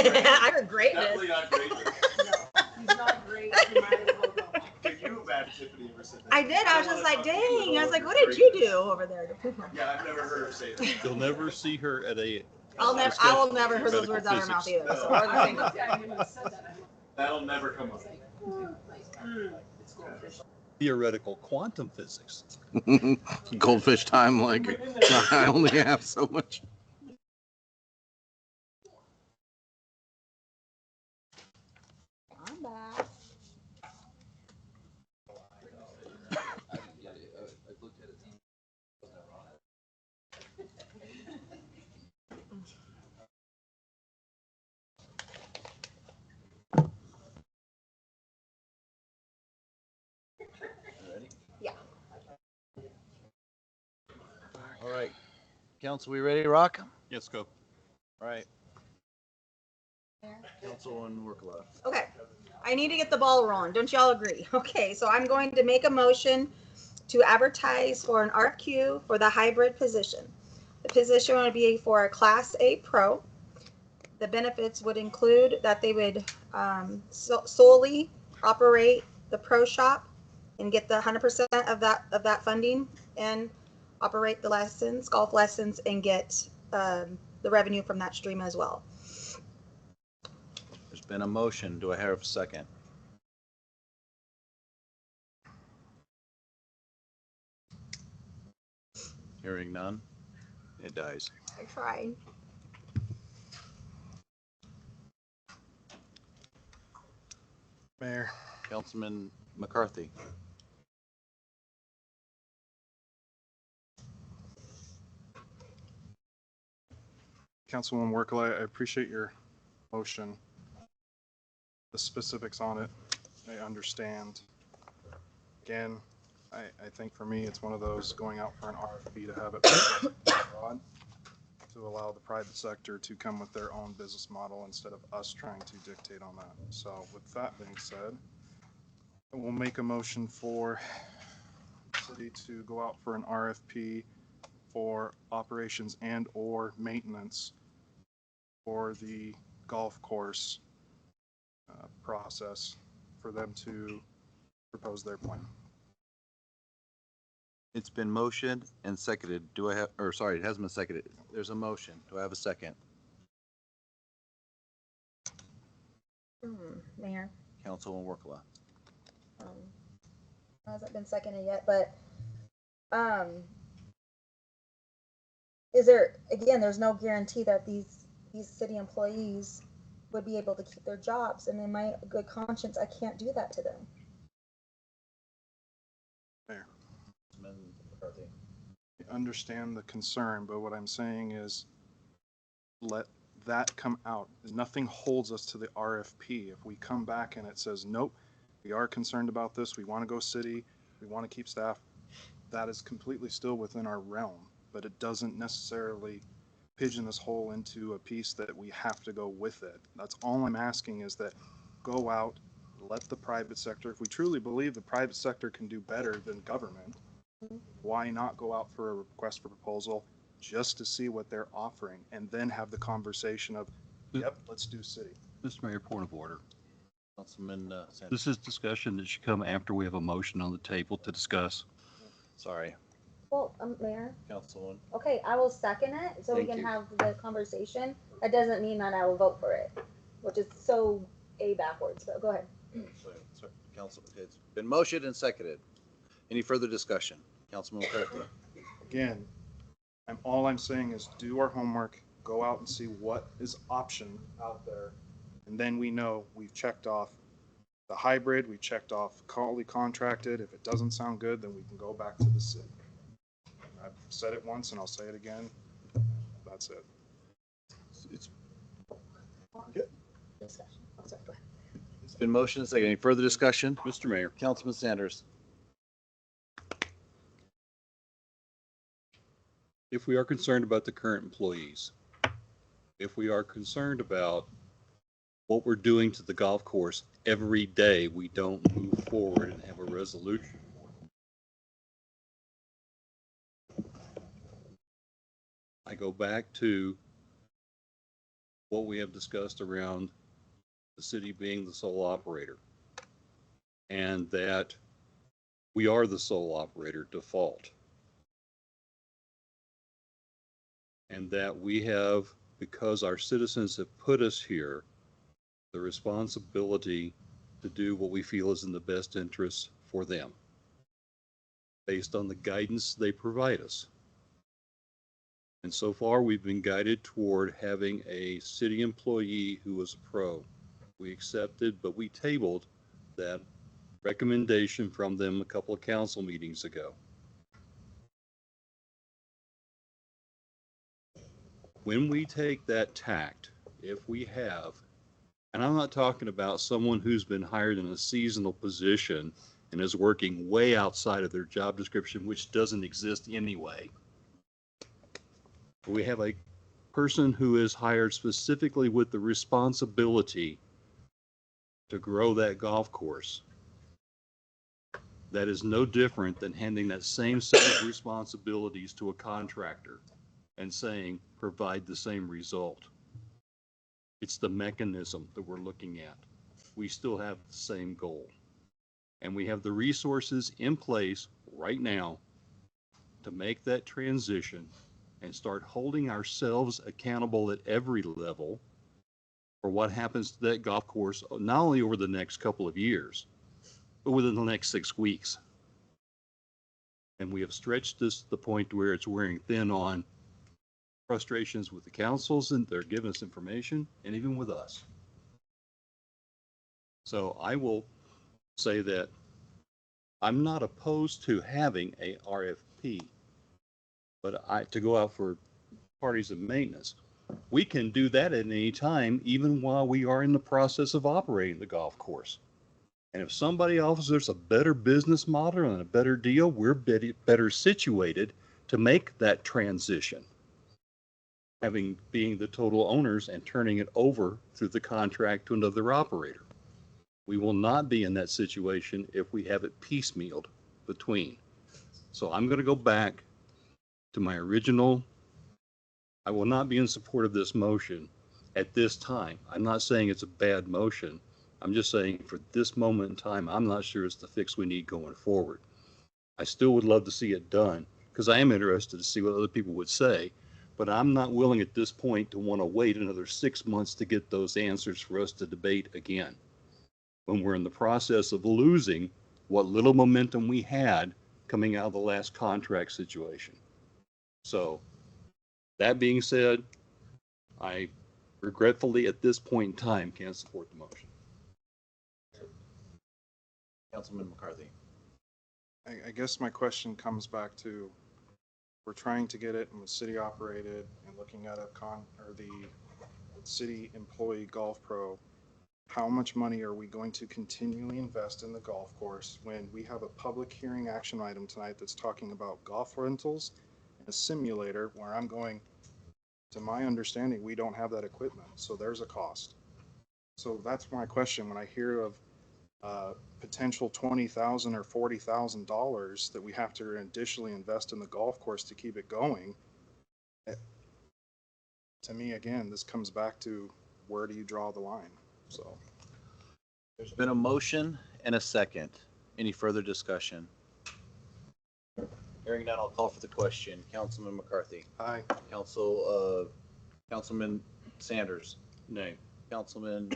I heard greatness. Definitely not greatness. No, he's not great. You might as well go. Did you have Tiffany ever said that? I did. I was just like, dang. I was like, what did you do over there? Yeah, I've never heard her say that. You'll never see her at a. I will never hear those words out of her mouth either. So we're the same. That'll never come up. Theoretical quantum physics. Goldfish time, like I only have so much. I'm back. Yeah. All right, Council, we ready to rock? Yes, go. All right. Councilwoman Workla. Okay. I need to get the ball rolling. Don't y'all agree? Okay, so I'm going to make a motion to advertise for an RFQ for the hybrid position. The position would be for a Class A Pro. The benefits would include that they would solely operate the pro shop and get the 100% of that funding, and operate the lessons, golf lessons, and get the revenue from that stream as well. There's been a motion. Do I have a second? Hearing none, it dies. I tried. Mayor, Councilman McCarthy. Councilwoman Workla, I appreciate your motion. The specifics on it, I understand. Again, I think for me, it's one of those going out for an RFP to have it broad, to allow the private sector to come with their own business model instead of us trying to dictate on that. So with that being said, we'll make a motion for the city to go out for an RFP for operations and or maintenance for the golf course process, for them to propose their plan. It's been motioned and seconded. Do I have, or sorry, it hasn't been seconded. There's a motion. Do I have a second? Mayor. Councilwoman Workla. Hasn't been seconded yet, but is there, again, there's no guarantee that these city employees would be able to keep their jobs, and in my good conscience, I can't do that to them. There. I understand the concern, but what I'm saying is let that come out. Nothing holds us to the RFP. If we come back and it says, nope, we are concerned about this, we want to go city, we want to keep staff, that is completely still within our realm, but it doesn't necessarily pigeon this hole into a piece that we have to go with it. That's all I'm asking, is that go out, let the private sector, if we truly believe the private sector can do better than government, why not go out for a request for proposal just to see what they're offering, and then have the conversation of, yep, let's do city. Mr. Mayor, point of order. Councilman Sanders. This is discussion that should come after we have a motion on the table to discuss. Sorry, Well, Mayor, Councilwoman. okay, I will second it so we Thank can you. have the conversation. That doesn't mean that I will vote for it, which is so backwards, but go ahead. Sorry, Council. Okay, it's been motioned and seconded. Any further discussion? Councilman McCarthy. Again, all I'm saying is do our homework, go out and see what is option out there, and then we know we've checked off the hybrid, we checked off fully contracted. If it doesn't sound good, then we can go back to the city. I've said it once and I'll say it again. That's it. It's Discussion. Oh, sorry, go ahead. been motioned and seconded. Any further discussion? Mr. Mayor, Councilman Sanders. if we are concerned about the current employees, if we are concerned about what we're doing to the golf course every day, we don't move forward and have a resolution. I go back to what we have discussed around the city being the sole operator, and that we are the sole operator default. And that we have, because our citizens have put us here, the responsibility to do what we feel is in the best interest for them, based on the guidance they provide us. And so far, we've been guided toward having a city employee who was a pro. We accepted, but we tabled that recommendation from them a couple of council meetings ago. When we take that tact, if we have, and I'm not talking about someone who's been hired in a seasonal position and is working way outside of their job description, which doesn't exist anyway. We have a person who is hired specifically with the responsibility to grow that golf course. That is no different than handing that same set of responsibilities to a contractor and saying, provide the same result. It's the mechanism that we're looking at. We still have the same goal. And we have the resources in place right now to make that transition and start holding ourselves accountable at every level for what happens to that golf course, not only over the next couple of years, but within the next 6 weeks. And we have stretched this to the point where it's wearing thin on frustrations with the councils, and they're giving us information, and even with us. So I will say that I'm not opposed to having a RFP, but to go out for parties of maintenance. We can do that at any time, even while we are in the process of operating the golf course. And if somebody offers us a better business model and a better deal, we're better situated to make that transition, being the total owners and turning it over through the contract to another operator. We will not be in that situation if we have it piecemealed between. So I'm going to go back to my original. I will not be in support of this motion at this time. I'm not saying it's a bad motion. I'm just saying for this moment in time, I'm not sure it's the fix we need going forward. I still would love to see it done because I am interested to see what other people would say, but I'm not willing at this point to want to wait another 6 months to get those answers for us to debate again, when we're in the process of losing what little momentum we had coming out of the last contract situation. So that being said, I regretfully at this point in time can't support the motion. Councilman McCarthy. I guess my question comes back to, we're trying to get it and was city operated and looking at the city employee golf pro. How much money are we going to continually invest in the golf course when we have a public hearing action item tonight that's talking about golf rentals and a simulator where I'm going, to my understanding, we don't have that equipment. So there's a cost. So that's my question when I hear of potential $20,000 or $40,000 that we have to additionally invest in the golf course to keep it going. To me, again, this comes back to where do you draw the line? So There's been a motion and a second. Any further discussion? Hearing none, I'll call for the question. Councilman McCarthy. aye. Councilman Sanders. Nay. Councilman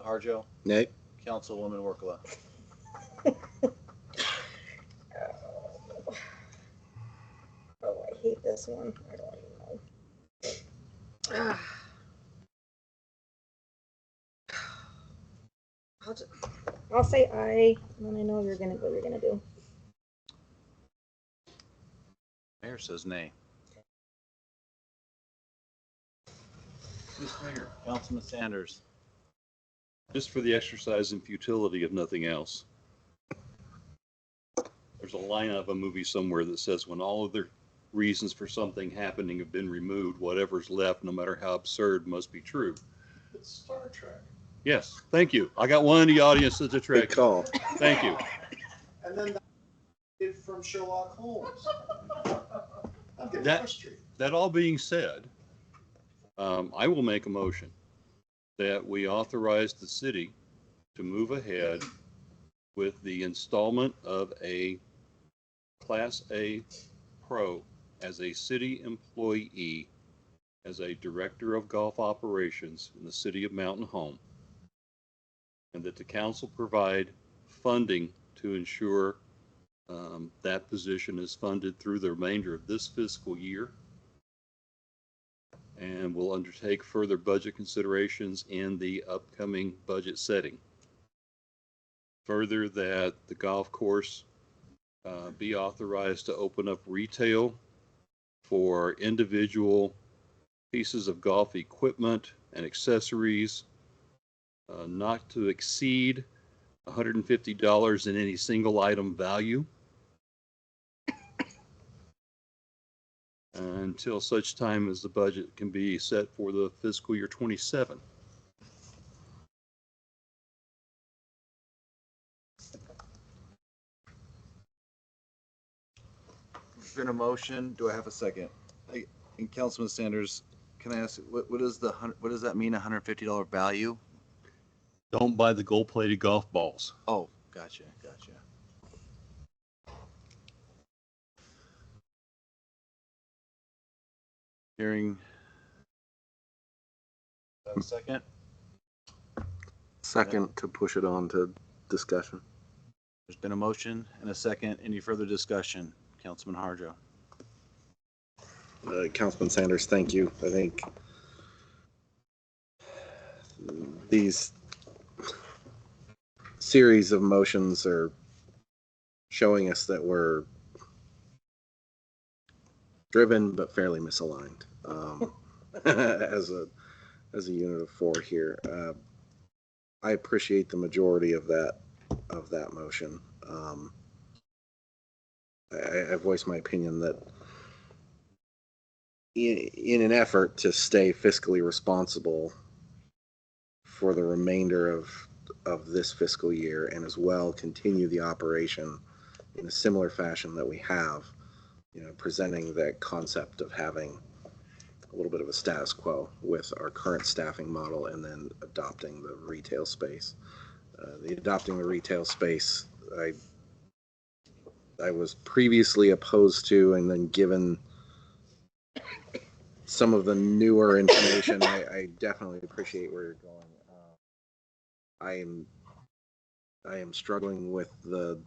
Harjo. Nay. Councilwoman Workla. Oh, I hate this one. I don't even know. I'll say aye, and then I know what you're gonna do. Mayor says nay. Mr. Mayor, Councilman Sanders. just for the exercise in futility of nothing else, there's a line out of a movie somewhere that says when all of the reasons for something happening have been removed, whatever's left, no matter how absurd, must be true. It's Star Trek. Yes, thank you. I got one in the audience that's a Good trick. call. Thank you. And then that from Sherlock Holmes. I'm getting That- frustrated. That all being said, I will make a motion that we authorize the city to move ahead with the installment of a Class A Pro as a city employee, as a director of golf operations in the city of Mountain Home, and that the council provide funding to ensure that position is funded through the remainder of this fiscal year, and will undertake further budget considerations in the upcoming budget setting. Further, that the golf course be authorized to open up retail for individual pieces of golf equipment and accessories not to exceed $150 in any single item value until such time as the budget can be set for the fiscal year 27. There's been a motion. Do I have a second? And Councilman Sanders, can I ask, what does that mean, $150 value? Don't buy the gold-plated golf balls. Oh, gotcha. Hearing. Have a second? Second to push it on to discussion. There's been a motion and a second. Any further discussion? Councilman Harjo. Councilman Sanders, thank you. I think these series of motions are showing us that we're driven but fairly misaligned as a unit of four here. I appreciate the majority of that motion. I voiced my opinion that in an effort to stay fiscally responsible for the remainder of this fiscal year, and as well continue the operation in a similar fashion that we have, presenting that concept of having a little bit of a status quo with our current staffing model, and then adopting the retail space. Adopting the retail space, I was previously opposed to, and then given some of the newer information, I definitely appreciate where you're going. I am struggling with the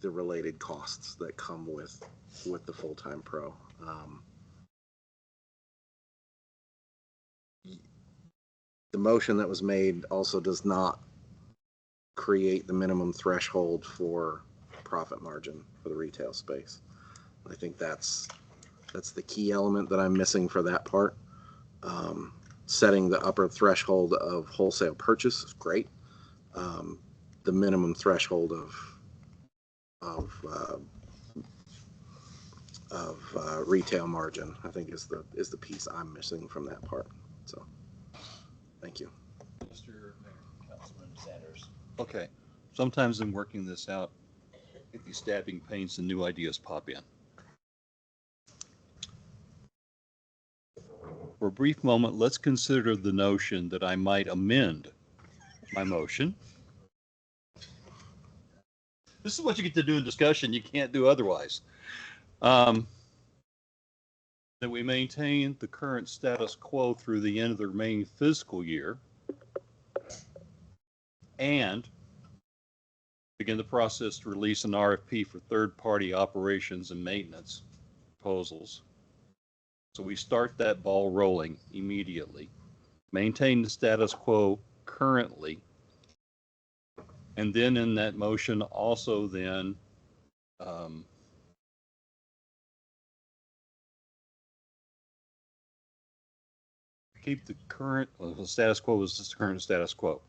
related costs that come with the full-time pro. The motion that was made also does not create the minimum threshold for profit margin for the retail space. I think that's the key element that I'm missing for that part. Setting the upper threshold of wholesale purchase is great. The minimum threshold of retail margin, I think, is the piece I'm missing from that part. So, thank you. Mr. Mayor, Councilman Sanders. Okay. Sometimes in working this out, get these stabbing pains and new ideas pop in. For a brief moment, let's consider the notion that I might amend my motion. This is what you get to do in discussion. You can't do otherwise. That we maintain the current status quo through the end of the remaining fiscal year, and begin the process to release an RFP for third-party operations and maintenance proposals. So we start that ball rolling immediately, maintain the status quo currently, and then in that motion also then keep the current, well, the status quo is just the current status quo.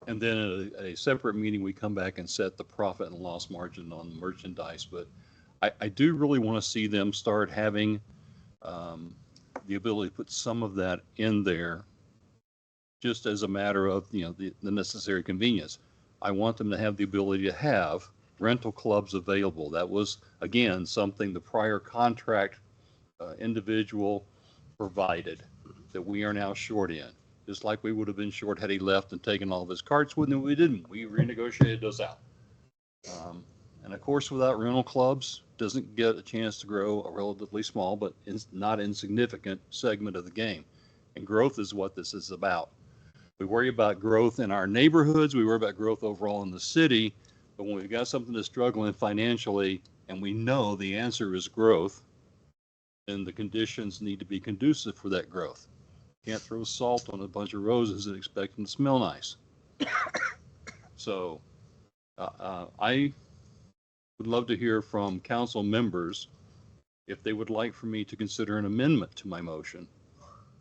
And then at a separate meeting, we come back and set the profit and loss margin on merchandise. But I do really want to see them start having the ability to put some of that in there, just as a matter of, the necessary convenience. I want them to have the ability to have rental clubs available. That was, again, something the prior contract individual provided that we are now short in. Just like we would have been short had he left and taken all of his carts with him. We didn't. We renegotiated those out. And of course, without rental clubs, doesn't get a chance to grow a relatively small but not insignificant segment of the game. And growth is what this is about. We worry about growth in our neighborhoods. We worry about growth overall in the city. But when we've got something that's struggling financially and we know the answer is growth, then the conditions need to be conducive for that growth. Can't throw salt on a bunch of roses and expect them to smell nice. So I would love to hear from council members if they would like for me to consider an amendment to my motion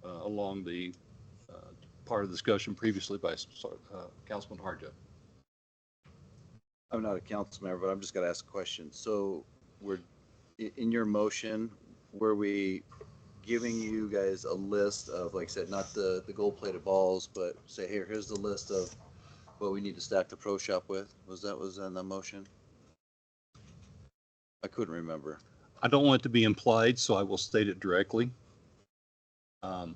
along the part of the discussion previously by Councilman Harjo. I'm not a council member, but I'm just gonna ask a question. So we're, in your motion, were we giving you guys a list of, like I said, not the gold-plated balls, but say, here's the list of what we need to stack the pro shop with? Was that in the motion? I couldn't remember. I don't want it to be implied, so I will state it directly. So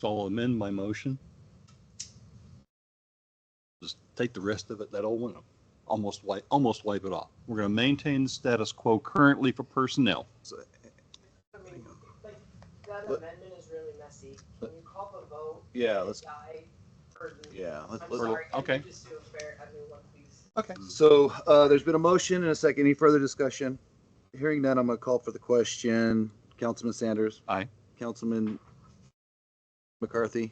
I'll amend my motion. Just take the rest of it, that old one, almost wipe it off. We're going to maintain the status quo currently for personnel. So, I mean, like, that Let- amendment is really messy. Can you call for a vote? Yeah, let's- Die, or, yeah, I'm let's, sorry, can okay. you just do a fair, a new one, please? Okay. so, there's been a motion and a second. Any further discussion? Hearing none, I'm gonna call for the question. Councilman Sanders? Aye. Councilman McCarthy?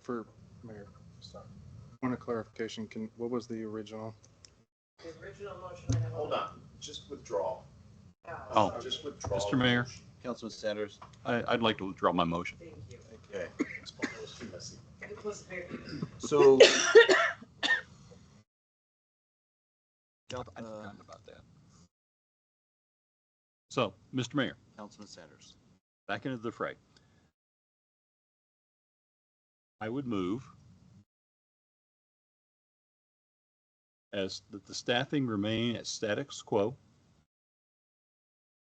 For Mayor, sorry. Point of clarification, what was the original? The original motion I have. Hold on, just withdraw. Oh. Just withdraw. Mr. Mayor, Councilman Sanders? I'd like to withdraw my motion. Thank you. Okay. It was too messy. It was very. So, I'd forgotten about that. So, Mr. Mayor, Councilman Sanders. back into the fray. I would move as that the staffing remain at status quo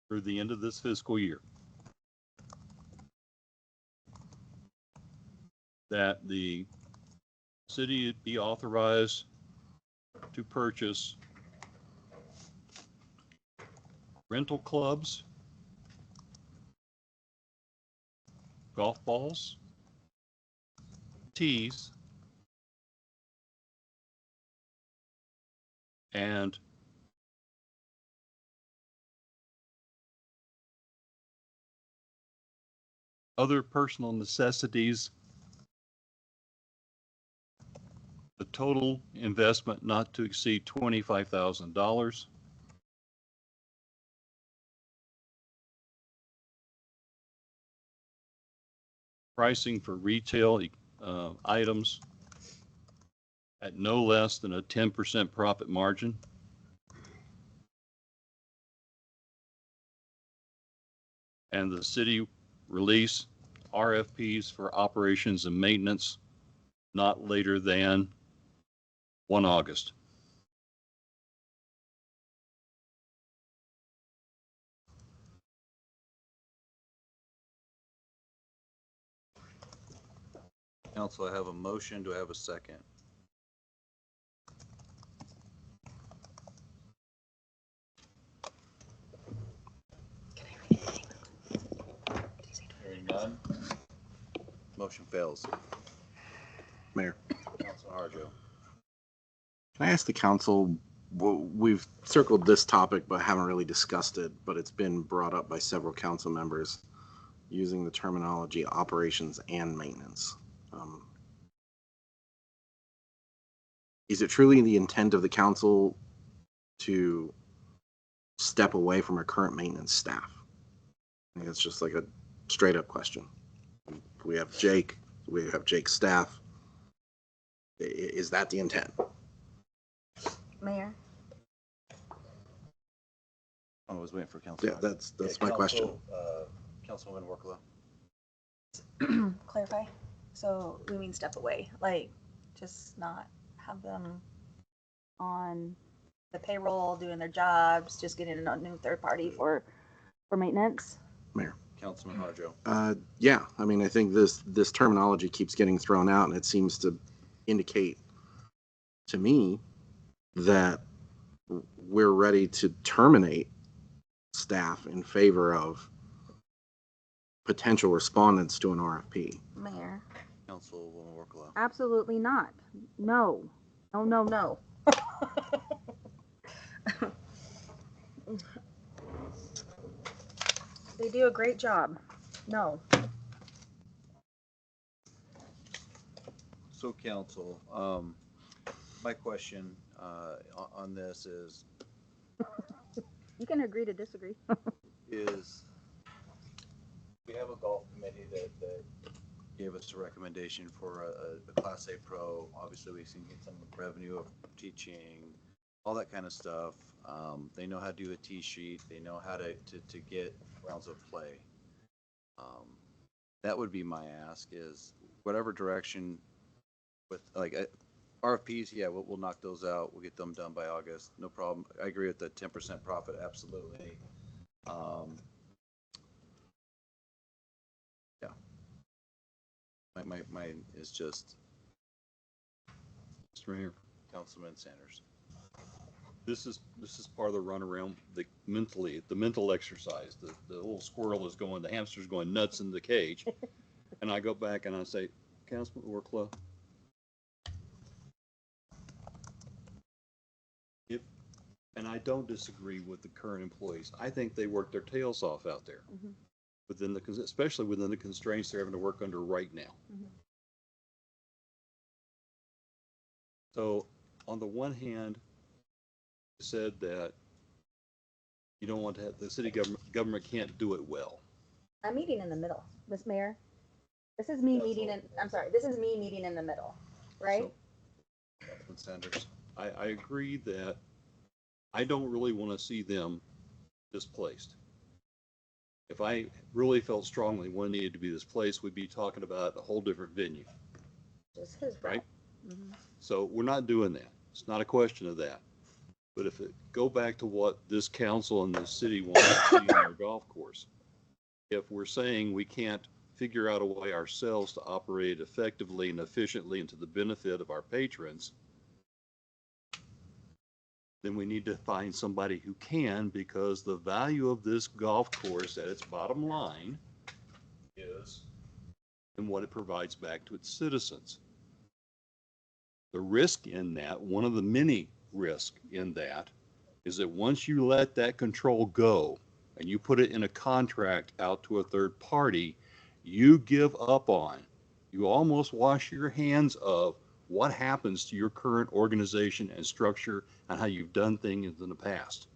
through the end of this fiscal year. That the city be authorized to purchase rental clubs, golf balls, tees, and other personal necessities. The total investment not to exceed $25,000. Pricing for retail items at no less than a 10% profit margin. And the city release RFPs for operations and maintenance not later than 1 August. Council, I have a motion. Do I have a second? Hearing none. Motion fails. Mayor. Councilman Harjo. Can I ask the council, we've circled this topic but haven't really discussed it, but it's been brought up by several council members using the terminology operations and maintenance. Is it truly the intent of the council to step away from our current maintenance staff? I think it's just like a straight up question. We have Jake's staff. Is that the intent? Mayor? I was waiting for Council. Yeah, that's my question. Councilwoman Workla. Clarify. So we mean step away, like just not have them on the payroll, doing their jobs, just getting a new third party for maintenance. Councilman Harjo. Yeah, I mean, I think this terminology keeps getting thrown out, and it seems to indicate to me that we're ready to terminate staff in favor of potential respondents to an RFP. Mayor, Councilwoman Workla. absolutely not. No, no, no, no. They do a great job. No. So council, my question on this is You can agree to disagree. we have a golf committee that gave us a recommendation for a Class A Pro. Obviously, we can get some revenue of teaching, all that kind of stuff. They know how to do a tee sheet. They know how to get rounds of play. That would be my ask is whatever direction with like RFPs, yeah, we'll knock those out. We'll get them done by August. No problem. I agree with the 10% profit. Absolutely. Yeah. My is just Mr. Mayor, Councilman Sanders. this is part of the runaround, the mental exercise. The little squirrel is going, the hamster's going nuts in the cage. And I go back and I say, Councilman Workla, and I don't disagree with the current employees. I think they work their tails off out there, especially within the constraints they're having to work under right now. So, on the one hand, you said that you don't want to have the city government can't do it well. I'm meeting in the middle, Miss Mayor. This is me meeting in. I'm sorry. This is me meeting in the middle, right? So, Councilman Sanders. I agree that I don't really want to see them displaced. If I really felt strongly one needed to be displaced, we'd be talking about a whole different venue, Just his right? Mm-hmm. So we're not doing that. It's not a question of that. But if it go back to what this council and this city wants to see in our golf course, if we're saying we can't figure out a way ourselves to operate effectively and efficiently and to the benefit of our patrons, then we need to find somebody who can, because the value of this golf course at its bottom line is in what it provides back to its citizens. The risk in that, one of the many risks in that, is that once you let that control go and you put it in a contract out to a third party, you give up on, you almost wash your hands of what happens to your current organization and structure and how you've done things in the past.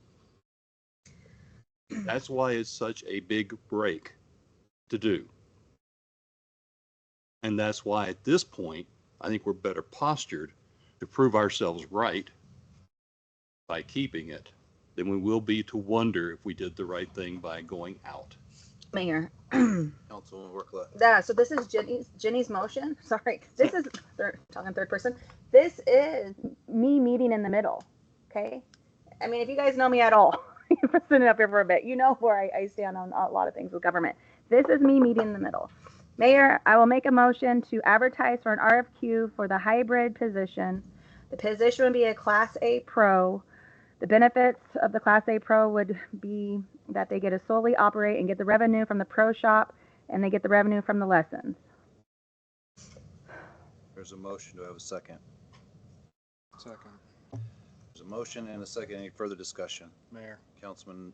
That's why it's such a big break to do. And that's why at this point, I think we're better postured to prove ourselves right by keeping it than we will be to wonder if we did the right thing by going out. Mayor. Councilwoman Workla. Yeah, so this is Jenny's motion. Sorry, this is talking third person. This is me meeting in the middle. Okay, I mean, if you guys know me at all, you've been sitting up here for a bit. You know where I stand on a lot of things with government. This is me meeting in the middle. Mayor, I will make a motion to advertise for an RFQ for the hybrid position. The position would be a Class A Pro. The benefits of the Class A Pro would be that they get to solely operate and get the revenue from the pro shop, and they get the revenue from the lessons. There's a motion. Do I have a second? Second. There's a motion and a second. Any further discussion? Mayor. Councilman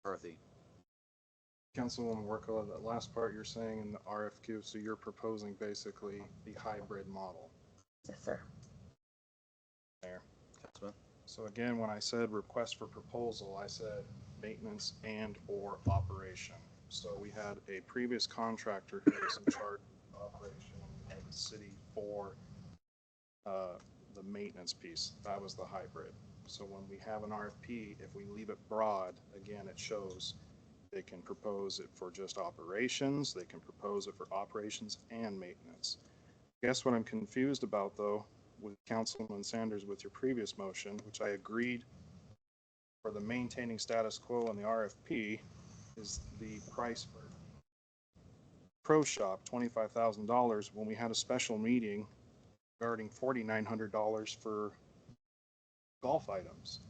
McCarthy. Councilwoman Workla, that last part you're saying in the RFQ, so you're proposing basically the hybrid model. Yes, sir. Mayor. Councilman. So again, when I said request for proposal, I said maintenance and or operation. So we had a previous contractor who was in charge of operation, and we had the city for the maintenance piece. That was the hybrid. So when we have an RFP, if we leave it broad, again, it shows they can propose it for just operations, they can propose it for operations and maintenance. Guess what I'm confused about though? with Councilman Sanders with your previous motion, which I agreed for the maintaining status quo on the RFP is the price for pro shop, $25,000, when we had a special meeting regarding $4,900 for golf items.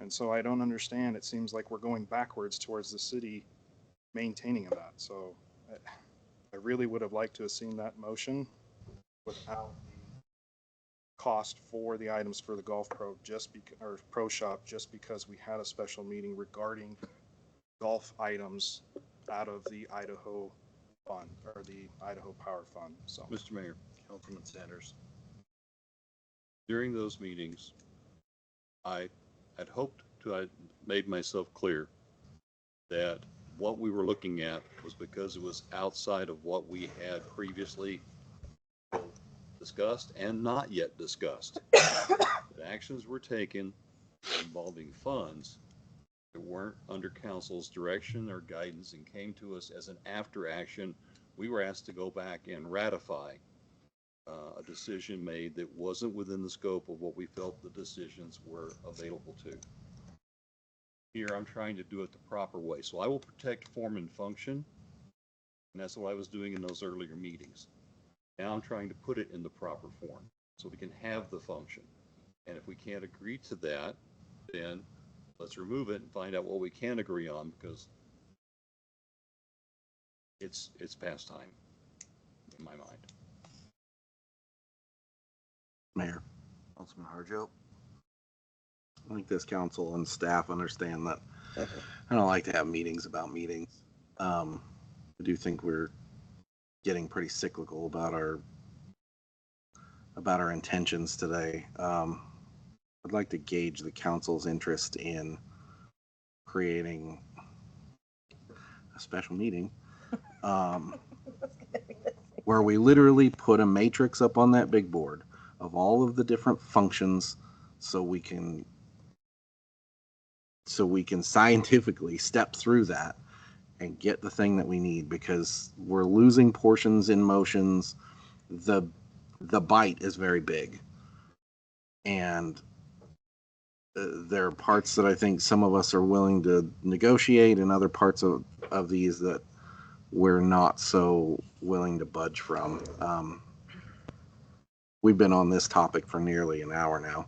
And so I don't understand. It seems like we're going backwards towards the city maintaining that. So I really would have liked to have seen that motion without the cost for the items for the golf pro or pro shop, just because we had a special meeting regarding golf items out of the Idaho fund or the Idaho Power Fund. So, Mr. Mayor, Councilman Sanders. during those meetings, I had hoped to have made myself clear that what we were looking at was because it was outside of what we had previously discussed and not yet discussed. That actions were taken involving funds that weren't under council's direction or guidance and came to us as an after action. We were asked to go back and ratify a decision made that wasn't within the scope of what we felt the decisions were available to. Here, I'm trying to do it the proper way. So I will protect form and function, and that's what I was doing in those earlier meetings. Now I'm trying to put it in the proper form so we can have the function. And if we can't agree to that, then let's remove it and find out what we can agree on, because it's past time in my mind. Mayor, Councilman Harjo. I think this council and staff understand that I don't like to have meetings about meetings. I do think we're getting pretty cyclical about our intentions today. I'd like to gauge the council's interest in creating a special meeting where we literally put a matrix up on that big board of all of the different functions so we can scientifically step through that and get the thing that we need, because we're losing portions in motions. The bite is very big, and there are parts that I think some of us are willing to negotiate, and other parts of these that we're not so willing to budge from. We've been on this topic for nearly an hour now.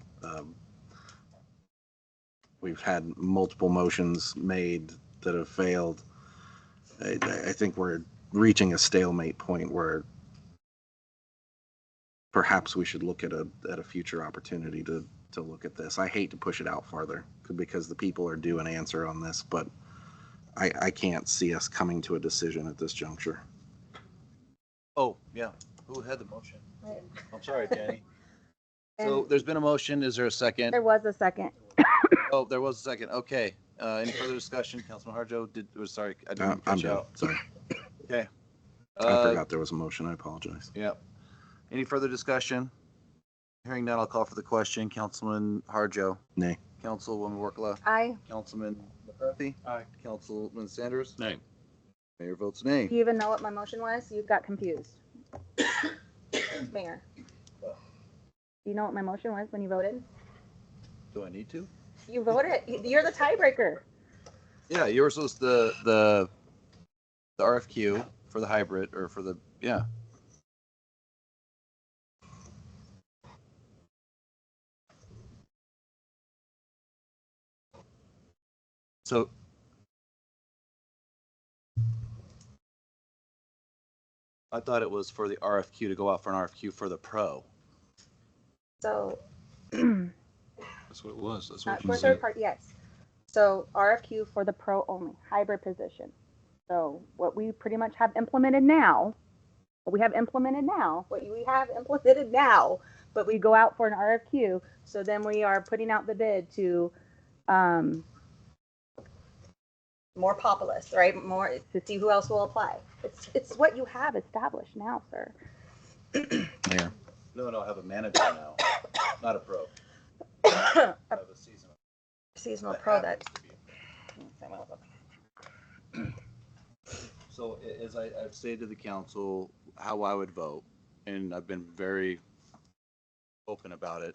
We've had multiple motions made that have failed. I think we're reaching a stalemate point where perhaps we should look at a future opportunity to look at this. I hate to push it out farther because the people are due an answer on this, but I can't see us coming to a decision at this juncture. Oh, yeah. Who had the motion? Right. I'm sorry, Danny. So there's been a motion. Is there a second? There was a second. Oh, there was a second. Okay. Any further discussion? Councilman Harjo sorry, I didn't I'm catch you done. out. Sorry. Okay. I forgot there was a motion. I apologize. Yeah. Any further discussion? Hearing none, I'll call for the question. Councilman Harjo. Nay. Councilwoman Workla. Aye. Councilman McCarthy. Aye. Councilman Sanders. Nay. Mayor votes nay. Do you even know what my motion was? You got confused. Mayor. Do you know what my motion was when you voted? Do I need to? You voted. You're the tiebreaker. Yeah, yours was the RFQ for the hybrid or for the, yeah. So I thought it was for the RFQ to go out for an RFQ for the pro. So That's what it was. That's not what you for said. third party, yes. So RFQ for the pro only, hybrid position. So what we pretty much have implemented now, but we go out for an RFQ. So then we are putting out the bid to more populous, right? More to see who else will apply. It's what you have established now, sir. Mayor. No, I have a manager now, not a pro. I have a seasonal. Seasonal pro that. So as I've stated to the council how I would vote, and I've been very open about it.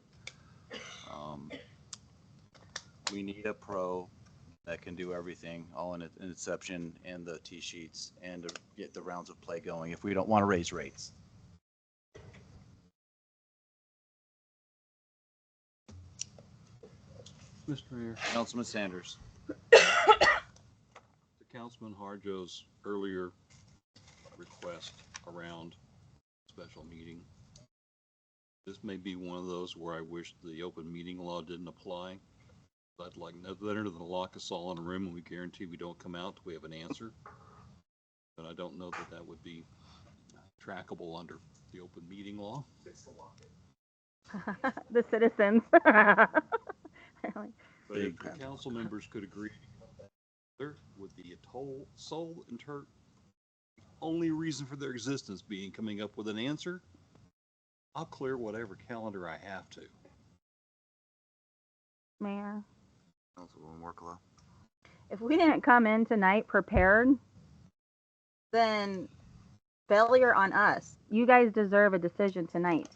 We need a pro that can do everything, all in inception and the tee sheets and to get the rounds of play going if we don't want to raise rates. Mr. Mayor, Councilman Sanders. to Councilman Harjo's earlier request around special meeting, this may be one of those where I wish the open meeting law didn't apply. I'd like no better than to lock us all in a room and we guarantee we don't come out till we have an answer. But I don't know that that would be trackable under the open meeting law. Fix the lock. The citizens. Really? But if the council members could agree there with the sole only reason for their existence being coming up with an answer, I'll clear whatever calendar I have to. Mayor, Councilwoman Workla. if we didn't come in tonight prepared, then failure on us. You guys deserve a decision tonight.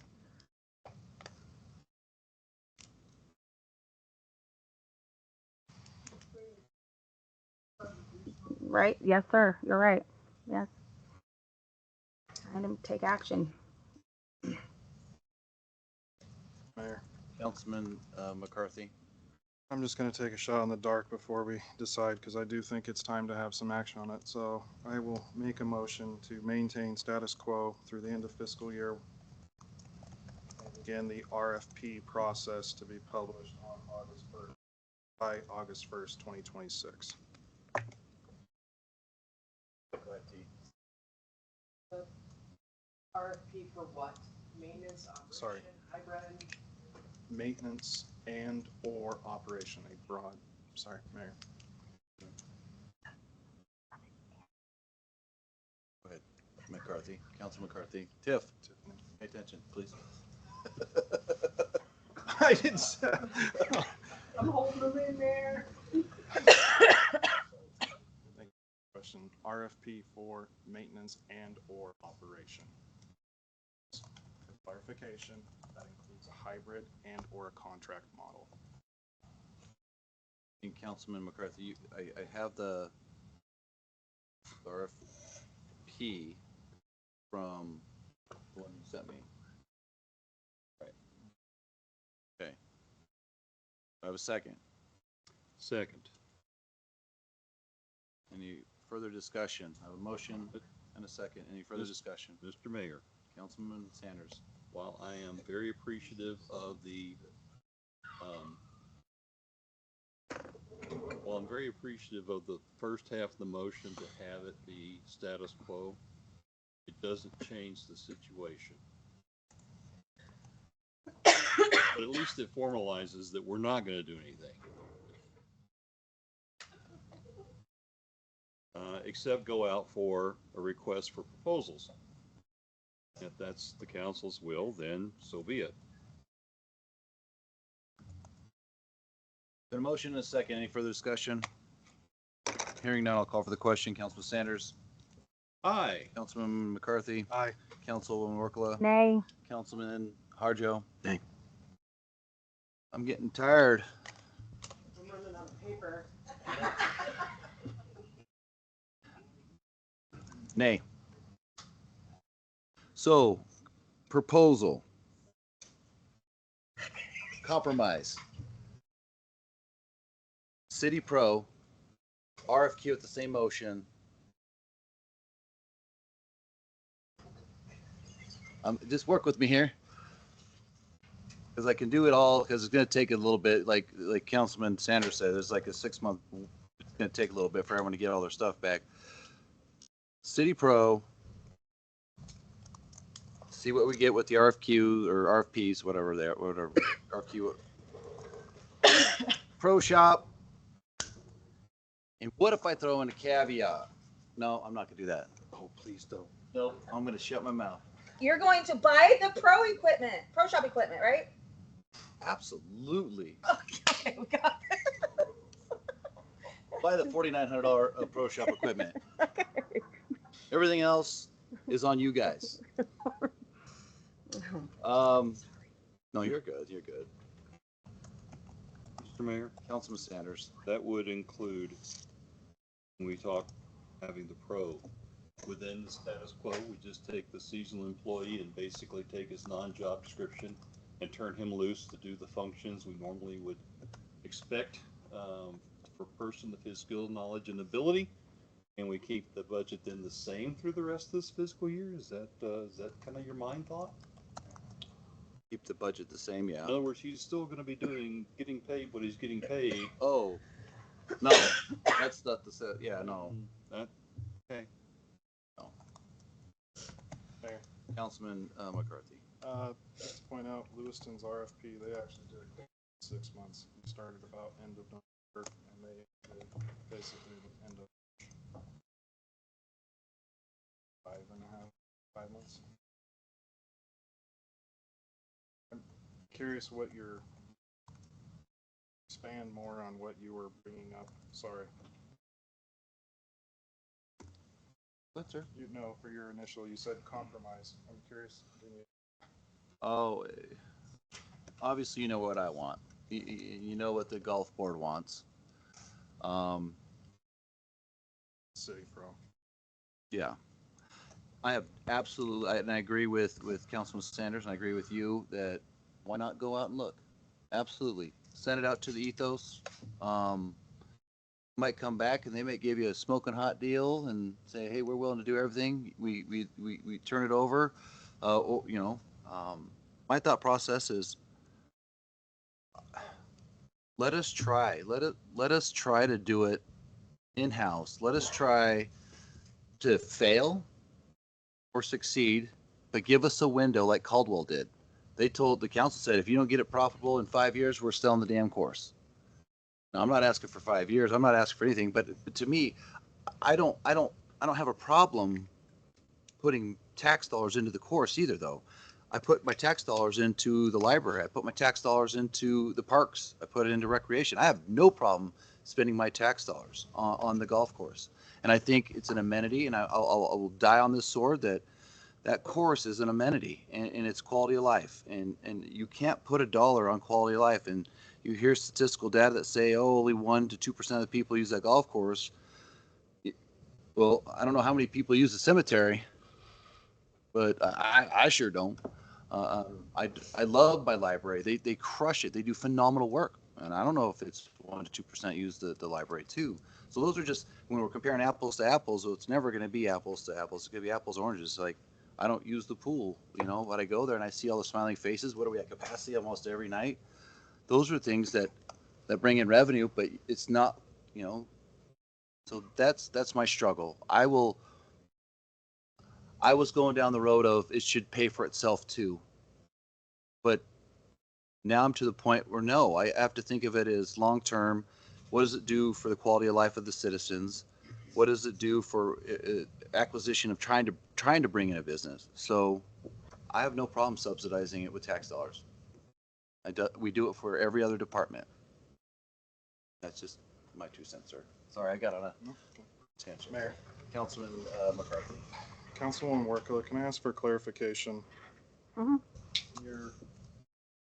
Right? Yes, sir. You're right. Yes. I didn't take action. Mayor, Councilman McCarthy. I'm just going to take a shot in the dark before we decide, because I do think it's time to have some action on it. So I will make a motion to maintain status quo through the end of fiscal year. And again, the RFP process to be published on August 1st, by August 1st, 2026. Go ahead, T. RFP for what? Maintenance, Sorry. operation, hybrid? Maintenance and or operation, a broad, sorry, Mayor. Go ahead, McCarthy. Council McCarthy. Tiff, Tiffany. pay attention, please. I didn't say. I'm holding them in there. Question, RFP for maintenance and or operation. Clarification, that includes a hybrid and or a contract model. And Councilman McCarthy, I have the RFP from the one you sent me. Right. Okay. I have a second. Second. Any further discussion? I have a motion and a second. Any further discussion? Mr. Mayor, Councilman Sanders. while I am very appreciative of the first half of the motion to have it be status quo, it doesn't change the situation. But at least it formalizes that we're not going to do anything. Except go out for a request for proposals. If that's the council's will, then so be it. Got a motion and a second. Any further discussion? Hearing none, I'll call for the question. Councilman Sanders. Aye. Councilman McCarthy. Aye. Councilwoman Workla. Nay. Councilman Harjo. Nay. I'm getting tired. I'm running out of paper. Nay. So, proposal. Compromise. City Pro. RFQ with the same motion. Just work with me here. Because I can do it all, because it's going to take a little bit, like Councilman Sanders said, there's like a 6-month, it's going to take a little bit for everyone to get all their stuff back. City Pro, see what we get with the RFQ or RFPs, whatever they are, whatever, RFQ. Pro Shop. And what if I throw in a caveat? No, I'm not going to do that. Oh, please don't. Nope, I'm going to shut my mouth. You're going to buy the pro shop equipment, right? Absolutely. Okay, we got it. Buy the $4,900 Pro Shop equipment. Everything else is on you guys. No, you're good, you're good. Mr. Mayor, Councilman Sanders. that would include, when we talk having the pro, within the status quo, we just take the seasonal employee and basically take his non-job description and turn him loose to do the functions we normally would expect for a person of his skill, knowledge, and ability. And we keep the budget then the same through the rest of this fiscal year? Is that kind of your mind thought? Keep the budget the same, yeah. In other words, he's still going to be getting paid what he's getting paid. Oh, no, that's not the, yeah, no. Okay. No. Mayor. Councilman McCarthy. Just to point out, Lewiston's RFP, they actually did it in 6 months. We started about end of November, and they did basically the end of 5 months. I'm curious what your, expand more on what you were bringing up. Sorry. What, sir? You know, for your initial, you said compromise. I'm curious. Oh, obviously you know what I want. You know what the golf board wants. City Pro. Yeah. I have absolutely, and I agree with Councilman Sanders, and I agree with you that why not go out and look? Absolutely. Send it out to the ethos. Might come back and they might give you a smoking hot deal and say, hey, we're willing to do everything. We turn it over. My thought process is let us try. Let us try to do it in-house. Let us try to fail or succeed, but give us a window like Caldwell did. They told the council said, if you don't get it profitable in 5 years, we're selling the damn course. Now, I'm not asking for 5 years. I'm not asking for anything, but to me, I don't have a problem putting tax dollars into the course either, though. I put my tax dollars into the library. I put my tax dollars into the parks. I put it into recreation. I have no problem spending my tax dollars on the golf course. And I think it's an amenity, and I will die on this sword that course is an amenity, and it's quality of life. And you can't put a dollar on quality of life. And you hear statistical data that say, oh, only 1 to 2% of the people use that golf course. Well, I don't know how many people use the cemetery, but I sure don't. I love my library. They crush it. They do phenomenal work. And I don't know if it's 1 to 2% use the library too. So those are just, when we're comparing apples to apples, so it's never going to be apples to apples. It's going to be apples and oranges. Like, I don't use the pool, but I go there and I see all the smiling faces. What are we at capacity almost every night? Those are things that bring in revenue, but it's not, so that's my struggle. I was going down the road of it should pay for itself too. But now I'm to the point where no, I have to think of it as long-term. What does it do for the quality of life of the citizens? What does it do for acquisition of trying to bring in a business? So I have no problem subsidizing it with tax dollars. We do it for every other department. That's just my 2 cents, sir. Sorry, I got on a tangent. Mayor. Councilman McCarthy. Councilwoman Workla, can I ask for clarification? Mhm.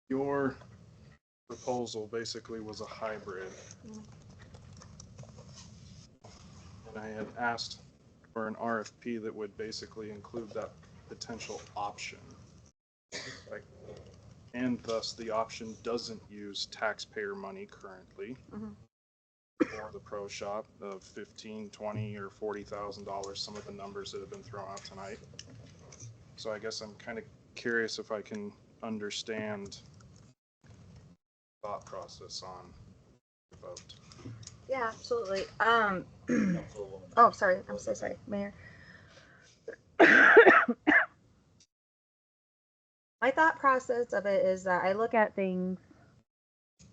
Your proposal basically was a hybrid. And I had asked for an RFP that would basically include that potential option. And thus the option doesn't use taxpayer money currently for the pro shop of $15,000, $20,000, or $40,000, some of the numbers that have been thrown out tonight. So I guess I'm kind of curious if I can understand thought process on the vote. Yeah, absolutely. Oh, sorry. I'm so sorry, Mayor. My thought process of it is that I look at things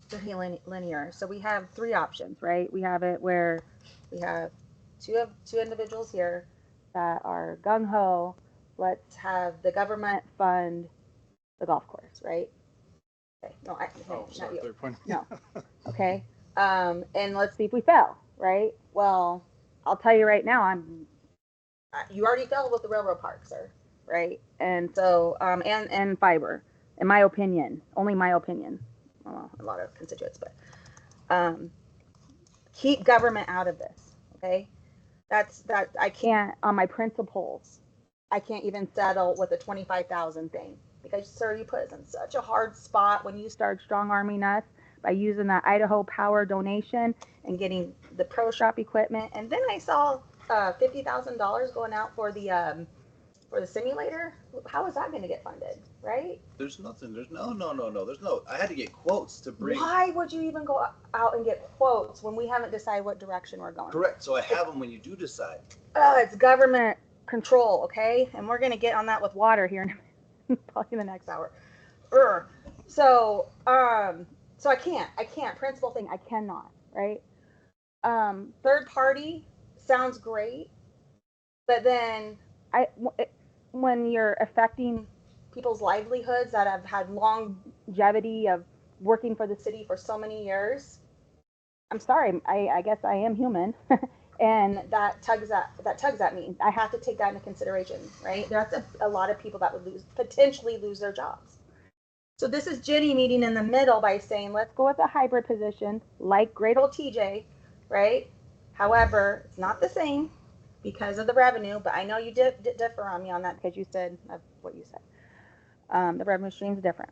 pretty linear. So we have 3 options, right? We have it where we have two individuals here that are gung ho. Let's have the government fund the golf course, right? Okay. No, not you. No. Okay. And let's see if we fail, right? Well, I'll tell you right now, you already failed with the railroad park, sir, right? And so, and fiber. in my opinion, only my opinion. Well, a lot of constituents, but keep government out of this. Okay, that I can't on my principles. I can't even settle with a 25,000 thing because, sir, you put us in such a hard spot when you start strong arming us by using that Idaho Power donation and getting the pro shop equipment. And then I saw $50,000 going out for the simulator. How is that going to get funded, right? There's nothing, there's no, there's no, I had to get quotes to bring. Why would you even go out and get quotes when we haven't decided what direction we're going? Correct, so I have them when you do decide. It's government control, okay? And we're going to get on that with water here in probably the next hour. So I can't. Principal thing, I cannot, right? Third party sounds great, but then when you're affecting people's livelihoods that have had longevity of working for the city for so many years, I'm sorry, I guess I am human. And that tugs at me. I have to take that into consideration, right? That's a lot of people that would potentially lose their jobs. So this is Jenny meeting in the middle by saying, let's go with a hybrid position, like great old TJ, right? However, it's not the same because of the revenue, but I know you differ on me on that because you said what you said. The revenue stream is different.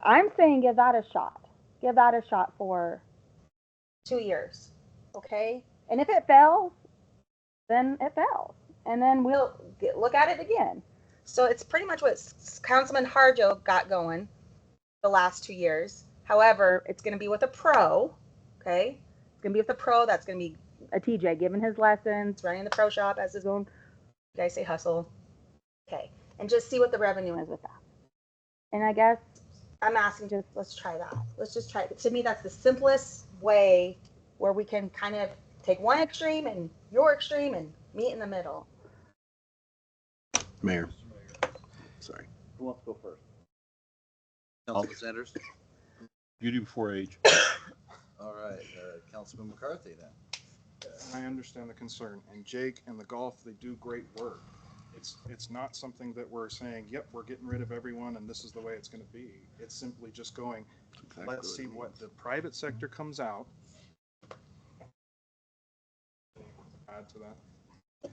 I'm saying give that a shot. Give that a shot for 2 years, okay? And if it fails, then it fails. And then we'll look at it again. So it's pretty much what Councilman Harjo got going the last 2 years. However, it's going to be with a pro, okay? It's going to be with a pro. That's going to be a TJ giving his lessons, running the pro shop as his own, you guys say hustle, okay? And just see what the revenue is with that. And I guess I'm asking let's try that. Let's just try it. To me, that's the simplest way where we can kind of take one extreme and your extreme and meet in the middle. Mayor. Sorry. Who wants to go first? Councilman Sanders? Beauty before age. All right, Councilman McCarthy then. I understand the concern, and Jake and the golf, they do great work. It's not something that we're saying, yep, we're getting rid of everyone and this is the way it's going to be. It's simply just going, let's see what the private sector comes out. Add to that.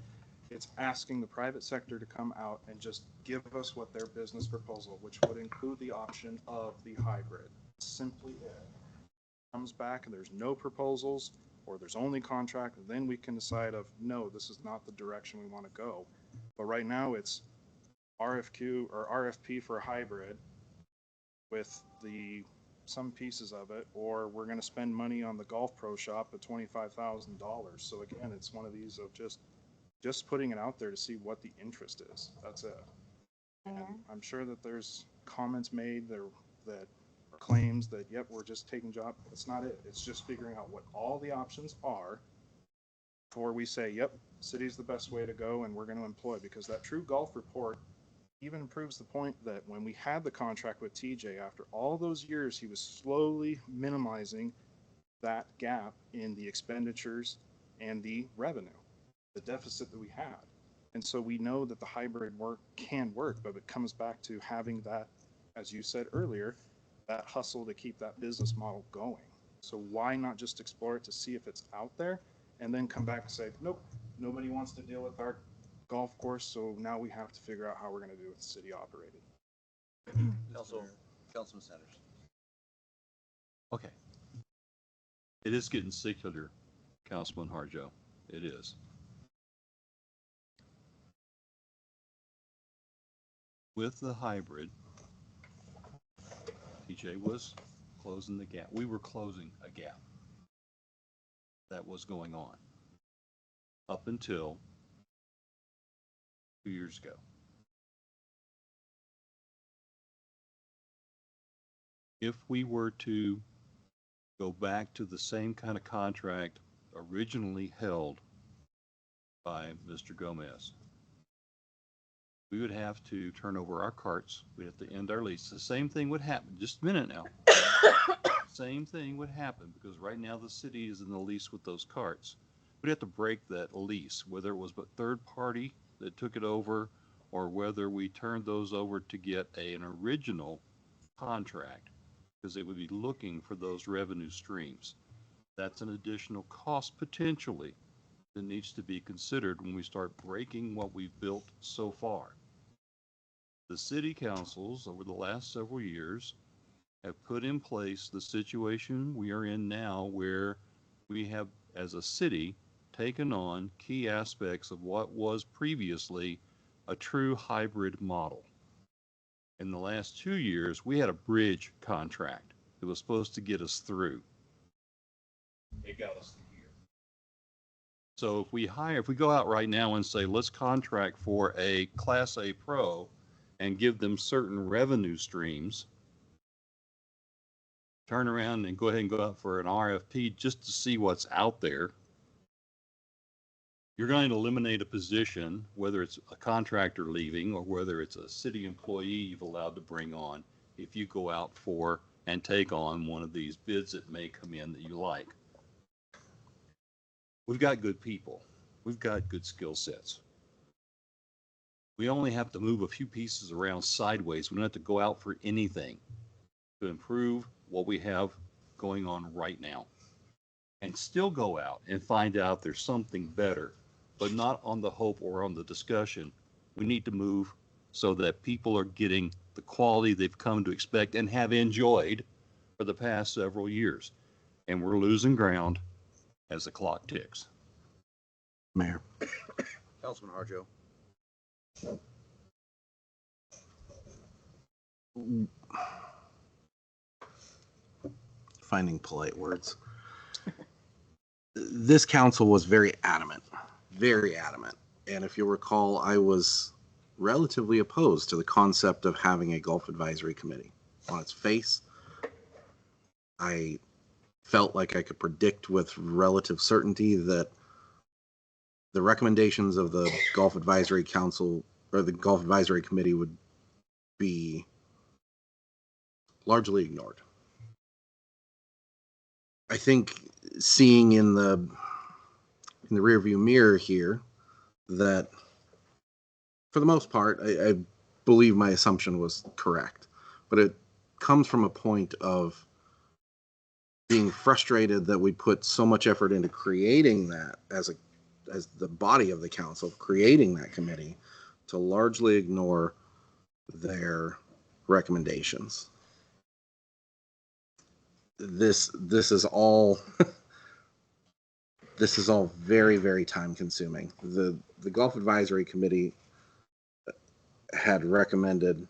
It's asking the private sector to come out and just give us what their business proposal, which would include the option of the hybrid. Simply it. Comes back and there's no proposals or there's only contract, then we can decide of, no, this is not the direction we want to go. But right now it's RFQ or RFP for a hybrid with some pieces of it, or we're going to spend money on the golf pro shop at $25,000. So again, it's one of these of just putting it out there to see what the interest is. That's it. And I'm sure that there's comments made there that claims that, yep, we're just taking job. That's not it. It's just figuring out what all the options are before we say, yep, city's the best way to go and we're going to employ, because that true golf report even proves the point that when we had the contract with TJ, after all those years, he was slowly minimizing that gap in the expenditures and the revenue, the deficit that we had. And so we know that the hybrid work can work, but it comes back to having that, as you said earlier, that hustle to keep that business model going. So why not just explore it to see if it's out there and then come back and say, nope, nobody wants to deal with our golf course, so now we have to figure out how we're going to do it with the city operated. Councilman Sanders. Okay. It is getting secular, Councilman Harjo. It is. With the hybrid, TJ was closing the gap. We were closing a gap that was going on up until 2 years ago. If we were to go back to the same kind of contract originally held by Mr. Gomez, we would have to turn over our carts. We'd have to end our lease. The same thing would happen. Just a minute now. Same thing would happen because right now the city is in the lease with those carts. We'd have to break that lease, whether it was a third party that took it over or whether we turned those over to get an original contract because it would be looking for those revenue streams. That's an additional cost potentially that needs to be considered when we start breaking what we've built so far. The city councils over the last several years have put in place the situation we are in now where we have, as a city, taken on key aspects of what was previously a true hybrid model. In the last 2 years, we had a bridge contract that was supposed to get us through. It got us to here. So if we go out right now and say, let's contract for a Class A Pro and give them certain revenue streams, turn around and go ahead and go out for an RFP just to see what's out there, you're going to eliminate a position, whether it's a contractor leaving or whether it's a city employee you've allowed to bring on, if you go out for and take on one of these bids that may come in that you like. We've got good people. We've got good skill sets. We only have to move a few pieces around sideways. We don't have to go out for anything to improve what we have going on right now, and still go out and find out there's something better, but not on the hope or on the discussion. We need to move so that people are getting the quality they've come to expect and have enjoyed for the past several years. And we're losing ground as the clock ticks. Mayor. Councilman Harjo. Finding polite words. This council was very adamant. And if you'll recall, I was relatively opposed to the concept of having a golf advisory committee. On its face, I felt like I could predict with relative certainty that the recommendations of the Golf Advisory Council or the Golf Advisory Committee would be largely ignored. I think seeing in the rearview mirror here that for the most part, I believe my assumption was correct, but it comes from a point of being frustrated that we put so much effort into creating that as the body of the council, creating that committee, to largely ignore their recommendations. This is all this is all very, very time consuming. The Golf Advisory Committee had recommended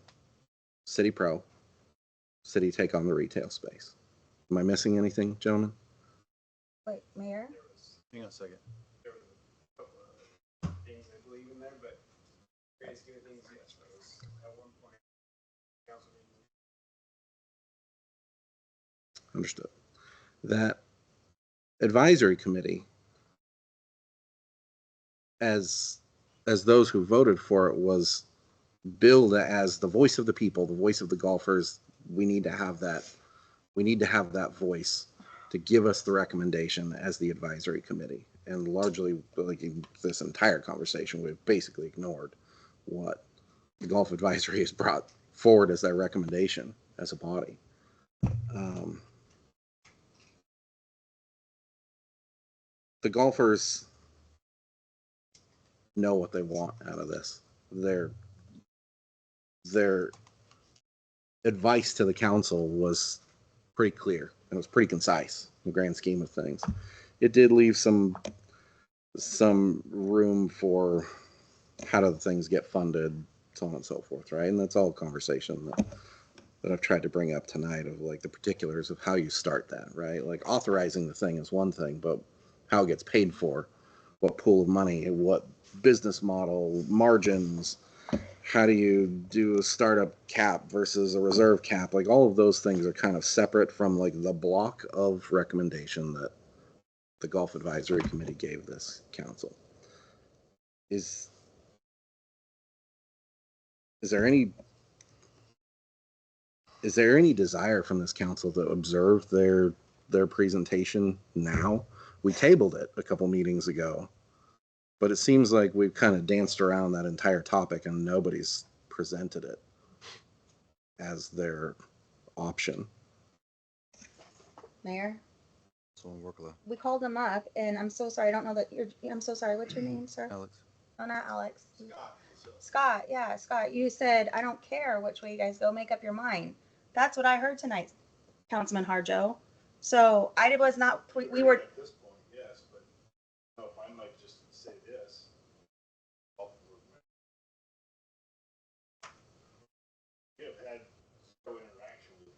City Pro, City take on the retail space. Am I missing anything, gentlemen? Wait, Mayor? Hang on a second. Things I believe in there, but great scheme of things, yes, that was at one point council meeting. Understood. That advisory committee, as those who voted for it, was billed as the voice of the people, the voice of the golfers. We need to have that. We need to have that voice to give us the recommendation as the advisory committee. And largely, like in this entire conversation, we've basically ignored what the golf advisory has brought forward as their recommendation as a body. The golfers know what they want out of this. Their advice to the council was pretty clear and it was pretty concise in the grand scheme of things. It did leave some room for how do things get funded, so on and so forth, right? And that's all a conversation that I've tried to bring up tonight, of like the particulars of how you start that, right? Like authorizing the thing is one thing, but how it gets paid for, what pool of money, what business model, margins, how do you do a startup cap versus a reserve cap? Like all of those things are kind of separate from like the block of recommendation that the Golf Advisory Committee gave this council. Is there any desire from this council to observe their presentation now? We tabled it a couple meetings ago, but it seems like we've kind of danced around that entire topic and nobody's presented it as their option. Mayor, So we'll work with we called him up, and I'm so sorry. I don't know that you're. I'm so sorry. What's your name, sir? Alex. Oh, not Alex. Scott. Yeah, Scott. You said I don't care which way you guys go. Make up your mind. That's what I heard tonight, Councilman Harjo. So I was not. We were. At this point, yes, but no, if I might just say this. We have had no interaction with you.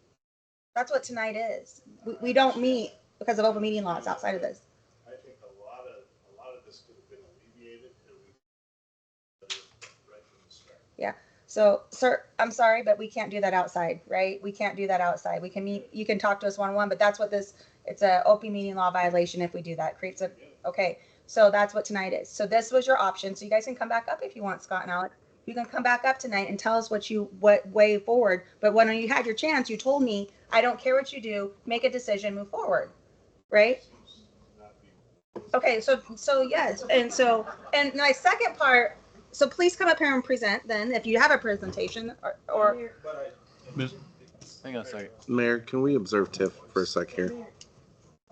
That's what tonight is. We don't meet because of open meeting laws outside of this. I think a lot of this could have been alleviated right from the start. Yeah. So, sir, I'm sorry, but we can't do that outside, right? We can't do that outside. We can meet, you can talk to us one-on-one, but that's what this, it's a open meeting law violation if we do that. Creates a, okay. So that's what tonight is. So this was your option. So you guys can come back up if you want, Scott and Alex. You can come back up tonight and tell us what way forward. But when you had your chance, you told me, I don't care what you do, make a decision, move forward, right? Okay, so yes, and my second part, so please come up here and present then, if you have a presentation, or Miss- Hang on a second. Mayor, can we observe Tiff for a sec here?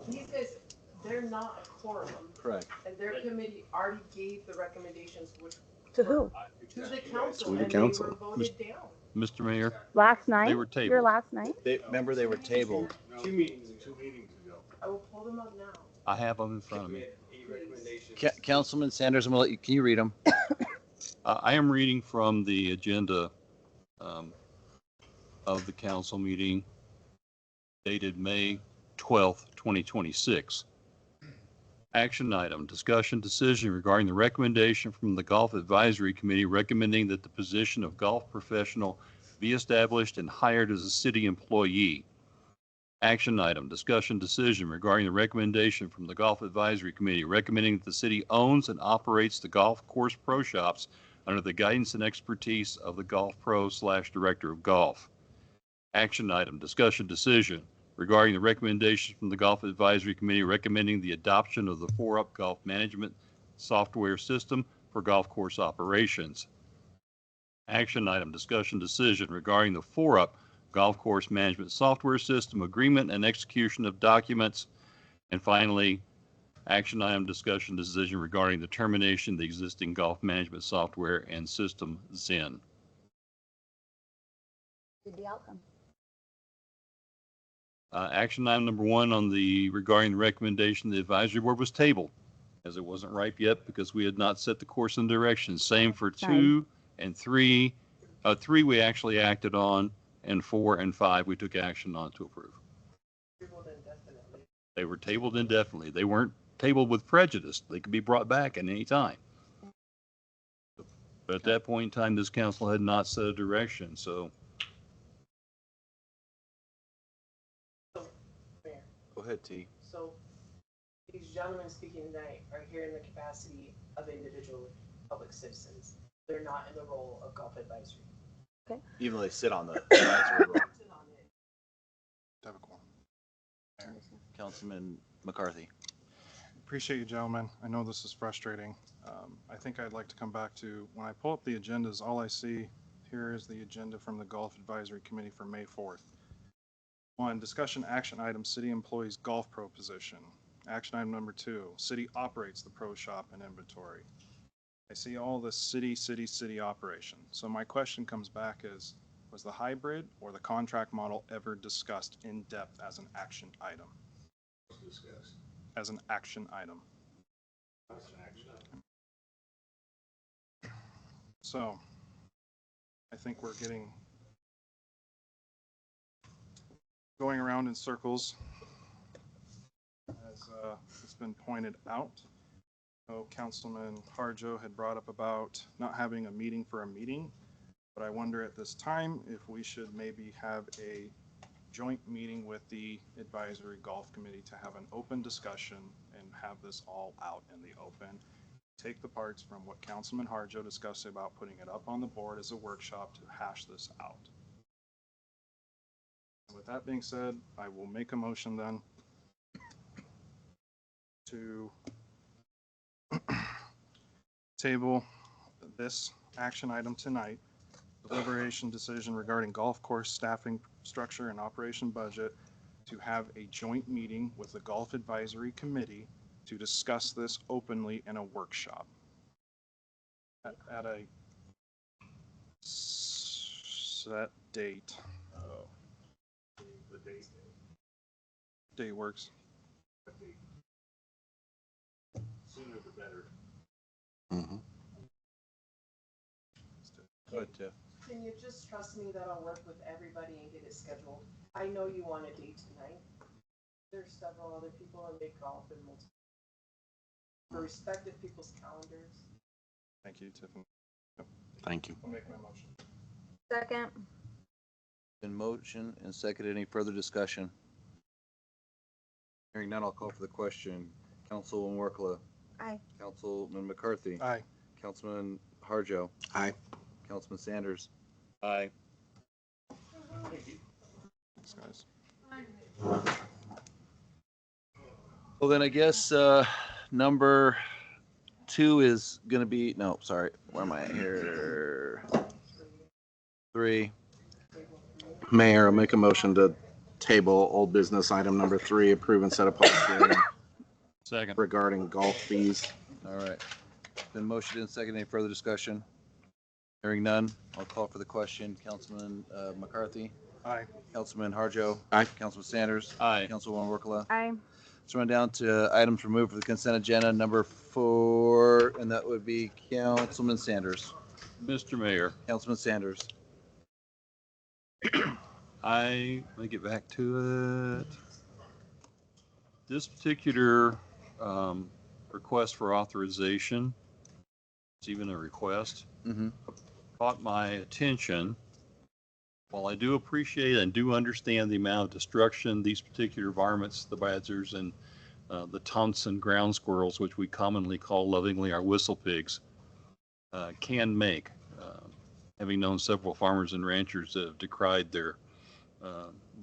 These guys, they're not a quorum, Correct. and their committee already gave the recommendations which to who? to the council, To the and council. they were voted down. Mr. Mayor, Last night? they were tabled. Your last night? Remember they were tabled. Two meetings ago. I will pull them up now. I have them in front of me. Councilman Sanders, I'm gonna let you, can you read them? I am reading from the agenda of the council meeting dated May 12th, 2026. Action item, discussion decision regarding the recommendation from the Golf Advisory Committee recommending that the position of golf professional be established and hired as a city employee. Action item, discussion decision regarding the recommendation from the Golf Advisory Committee recommending that the city owns and operates the golf course pro shops under the guidance and expertise of the golf pro / director of golf. Action item, discussion decision regarding the recommendation from the Golf Advisory Committee recommending the adoption of the 4UP golf management software system for golf course operations. Action item, discussion decision regarding the 4UP golf course management software system agreement and execution of documents. And finally, action item, discussion decision regarding the termination of the existing golf management software and system Zen. The outcome. Action item number 1 on the regarding the recommendation, the advisory board was tabled as it wasn't ripe yet because we had not set the course and direction. Same for 2 and 3. 3 we actually acted on, and 4 and 5 we took action on to approve. They were tabled indefinitely. They weren't tabled with prejudice. They could be brought back at any time. But at that point in time, this council had not set a direction, so. Mayor, Go ahead, T. so these gentlemen speaking tonight are here in the capacity of individual public citizens. They're not in the role of golf advisory. Even though they sit on the advisory board. Have a quorum. Councilman McCarthy. Appreciate you, gentlemen. I know this is frustrating. I think I'd like to come back to, when I pull up the agendas, all I see here is the agenda from the Golf Advisory Committee for May 4th. 1, discussion action item, city employees golf pro position. Action item number 2, city operates the pro shop and inventory. I see all the city operation. So my question comes back is, was the hybrid or the contract model ever discussed in depth as an action item? Discussed. As an action item. That's an action item. So I think we're going around in circles, as it's been pointed out. So Councilman Harjo had brought up about not having a meeting for a meeting, but I wonder at this time if we should maybe have a joint meeting with the Advisory Golf Committee to have an open discussion and have this all out in the open. Take the parts from what Councilman Harjo discussed about putting it up on the board as a workshop to hash this out. With that being said, I will make a motion then to table this action item tonight, deliberation decision regarding golf course staffing structure and operation budget to have a joint meeting with the Golf Advisory Committee to discuss this openly in a workshop at a set date. The day's Day works. sooner the better. Mhm. Go ahead, Tiff. Can you just trust me that I'll work with everybody and get it scheduled? I know you want a date tonight. There's several other people in Big Golf and multiple for respective people's calendars. Thank you, Tiffany. Thank you. I'll make my motion. Second. Been motion and seconded. Any further discussion? Hearing none, I'll call for the question. Councilwoman Workla. Aye. Councilman McCarthy. Aye. Councilman Harjo. Aye. Councilman Sanders. Aye. Thanks, guys. Well, then I guess number 2 is going to be, no, sorry, where am I at here? 3. Mayor, I'll make a motion to table old business item number 3, approve and set a public hearing Second. regarding golf fees. All right. Been motioned and seconded. Any further discussion? Hearing none, I'll call for the question. Councilman McCarthy. Aye. Councilman Harjo. Aye. Councilman Sanders. Aye. Councilwoman Workla. Aye. Let's run down to items removed from the consent agenda, number 4, and that would be Councilman Sanders. Mr. Mayor, Councilman Sanders. let me get back to it. This particular request for authorization, it's even a request, Mm-hmm. caught my attention. While I do appreciate and do understand the amount of destruction these particular varmints, the badgers and the Thompson ground squirrels, which we commonly call lovingly our whistle pigs, can make, having known several farmers and ranchers that have decried their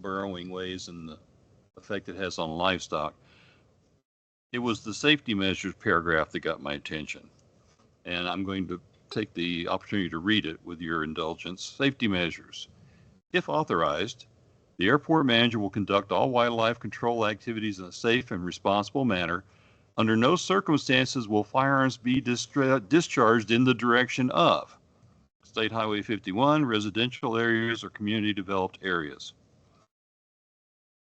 burrowing ways and the effect it has on livestock. It was the safety measures paragraph that got my attention, and I'm going to take the opportunity to read it with your indulgence. Safety measures. If authorized, the airport manager will conduct all wildlife control activities in a safe and responsible manner. Under no circumstances will firearms be discharged in the direction of State Highway 51, residential areas, or community developed areas.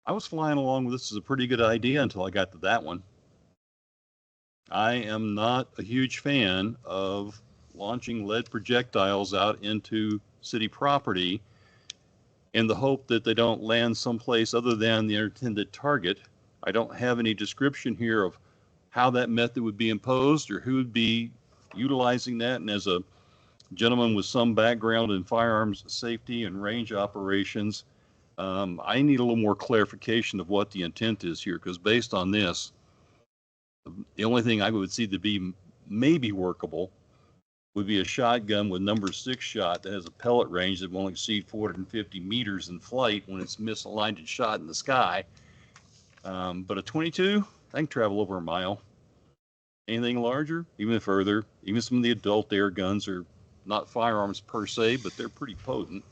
I was flying along with this as a pretty good idea until I got to that one. I am not a huge fan of launching lead projectiles out into city property in the hope that they don't land someplace other than the intended target. I don't have any description here of how that method would be imposed or who would be utilizing that. And as a gentleman with some background in firearms safety and range operations, I need a little more clarification of what the intent is here, because based on this, the only thing I would see to be maybe workable would be a shotgun with number 6 shot that has a pellet range that won't exceed 450 meters in flight when it's misaligned and shot in the sky. But a 22, I can travel over a mile. Anything larger, even further, even some of the adult air guns are not firearms per se, but they're pretty potent.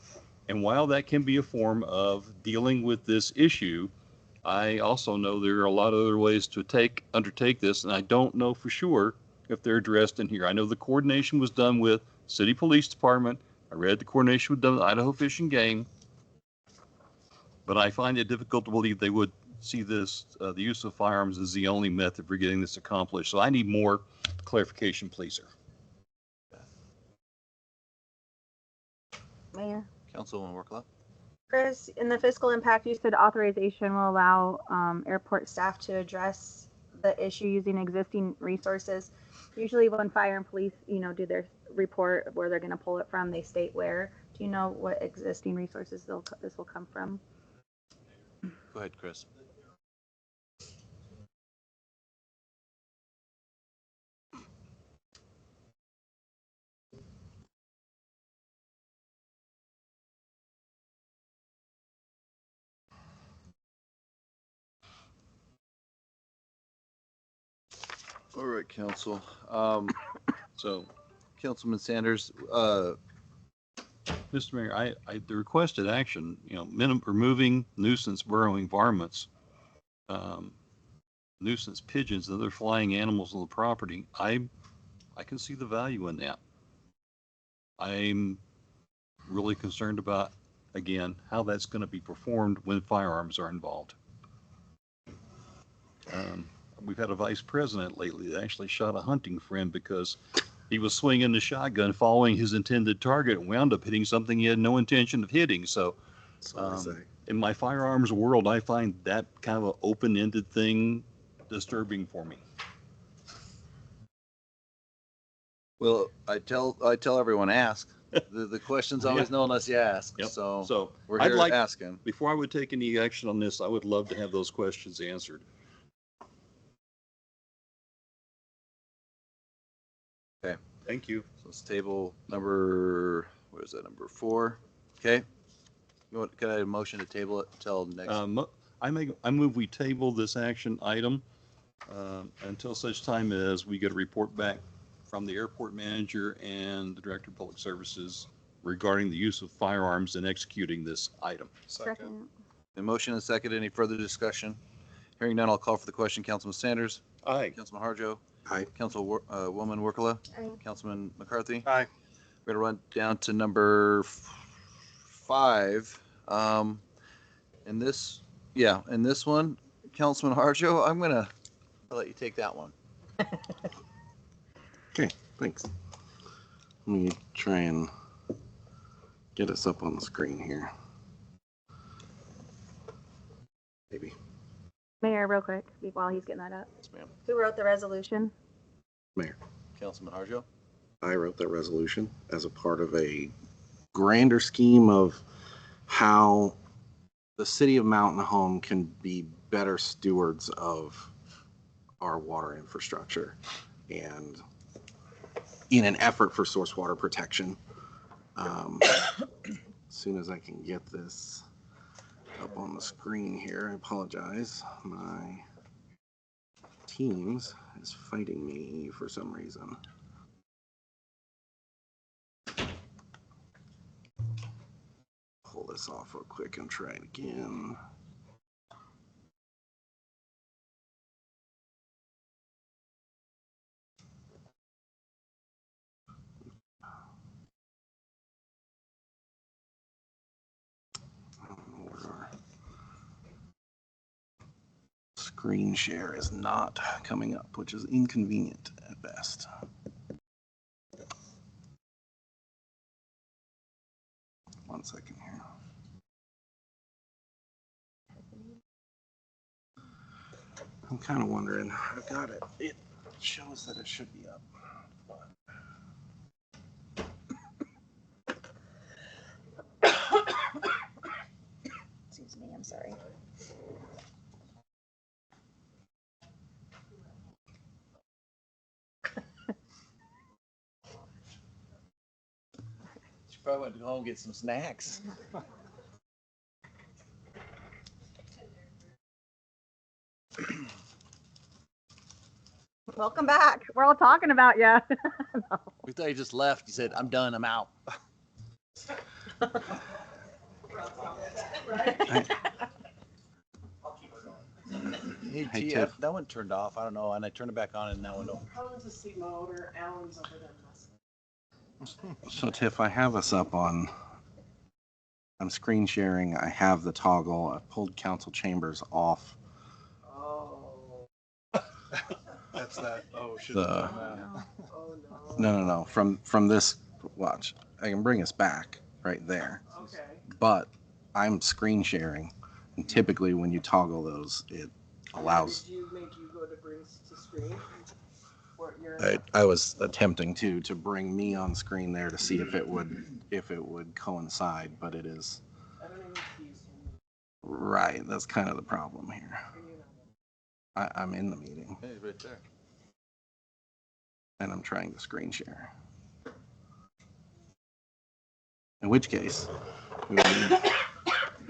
And while that can be a form of dealing with this issue, I also know there are a lot of other ways to undertake this, and I don't know for sure if they're addressed in here. I know the coordination was done with City Police Department. I read the coordination was done with Idaho Fish and Game, but I find it difficult to believe they would see this, the use of firearms as the only method for getting this accomplished. So I need more clarification, please, sir. Mayor. Councilwoman Workla. Chris, in the fiscal impact, you said authorization will allow airport staff to address the issue using existing resources. Usually when fire and police, do their report of where they're going to pull it from, they state where. Do you know what existing resources this will come from? Go ahead, Chris. All right, Council. So, Councilman Sanders, Mr. Mayor, the requested action, removing nuisance burrowing varmints, nuisance pigeons, and other flying animals on the property, I can see the value in that. I'm really concerned about, again, how that's going to be performed when firearms are involved. We've had a vice president lately that actually shot a hunting friend because he was swinging the shotgun following his intended target and wound up hitting something he had no intention of hitting. So That's what I say. in my firearms world, I find that kind of an open-ended thing disturbing for me. Well, I tell everyone, ask. The question's always no unless you ask. Yep. So we're I'd here like, asking. before I would take any action on this, I would love to have those questions answered. Okay. Thank you. So it's table number, what is that, number 4? Okay. Can I have a motion to table it until next? I move we table this action item until such time as we get a report back from the airport manager and the director of public services regarding the use of firearms in executing this item. Second. A motion and a second. Any further discussion? Hearing none, I'll call for the question. Councilman Sanders. Aye. Councilman Harjo. Aye. Councilwoman Workala. Aye. Councilman McCarthy. Aye. We're gonna run down to number 5. In this one, Councilman Harjo, I'm gonna let you take that one. Okay, thanks. Let me try and get us up on the screen here. Maybe. Mayor, real quick, while he's getting that up. Yes, ma'am. Who wrote the resolution? Mayor, Councilman Harjo. I wrote that resolution as a part of a grander scheme of how the city of Mountain Home can be better stewards of our water infrastructure, and in an effort for source water protection. As soon as I can get this up on the screen here, I apologize. My Teams is fighting me for some reason. Pull this off real quick and try it again. Screen share is not coming up, which is inconvenient at best. One second here. I'm kind of wondering. I've got it. It shows that it should be up. Excuse me, I'm sorry. She probably went to home and get some snacks. Welcome back. We're all talking about you. We thought you just left. You said, I'm done, I'm out. Hey, Hey, TF, Tiff. that one turned off. I don't know. And I turned it back on and now I know. Colin's asleep mode or Alan's over there messing. So Tiff, I have us up on, I'm screen sharing. I have the toggle. I pulled council chambers off. Oh, That's that. Oh, should The- have done that. oh no. No. From this, watch. I can bring us back right there. Okay. But I'm screen sharing. And typically when you toggle those, it allows. Did you make you go to bring to screen? Or you're I was attempting to bring me on screen there to see if it would coincide, but it is. I don't even see you. Right, that's kind of the problem here. I'm in the meeting Hey, right there. and I'm trying to screen share. In which case,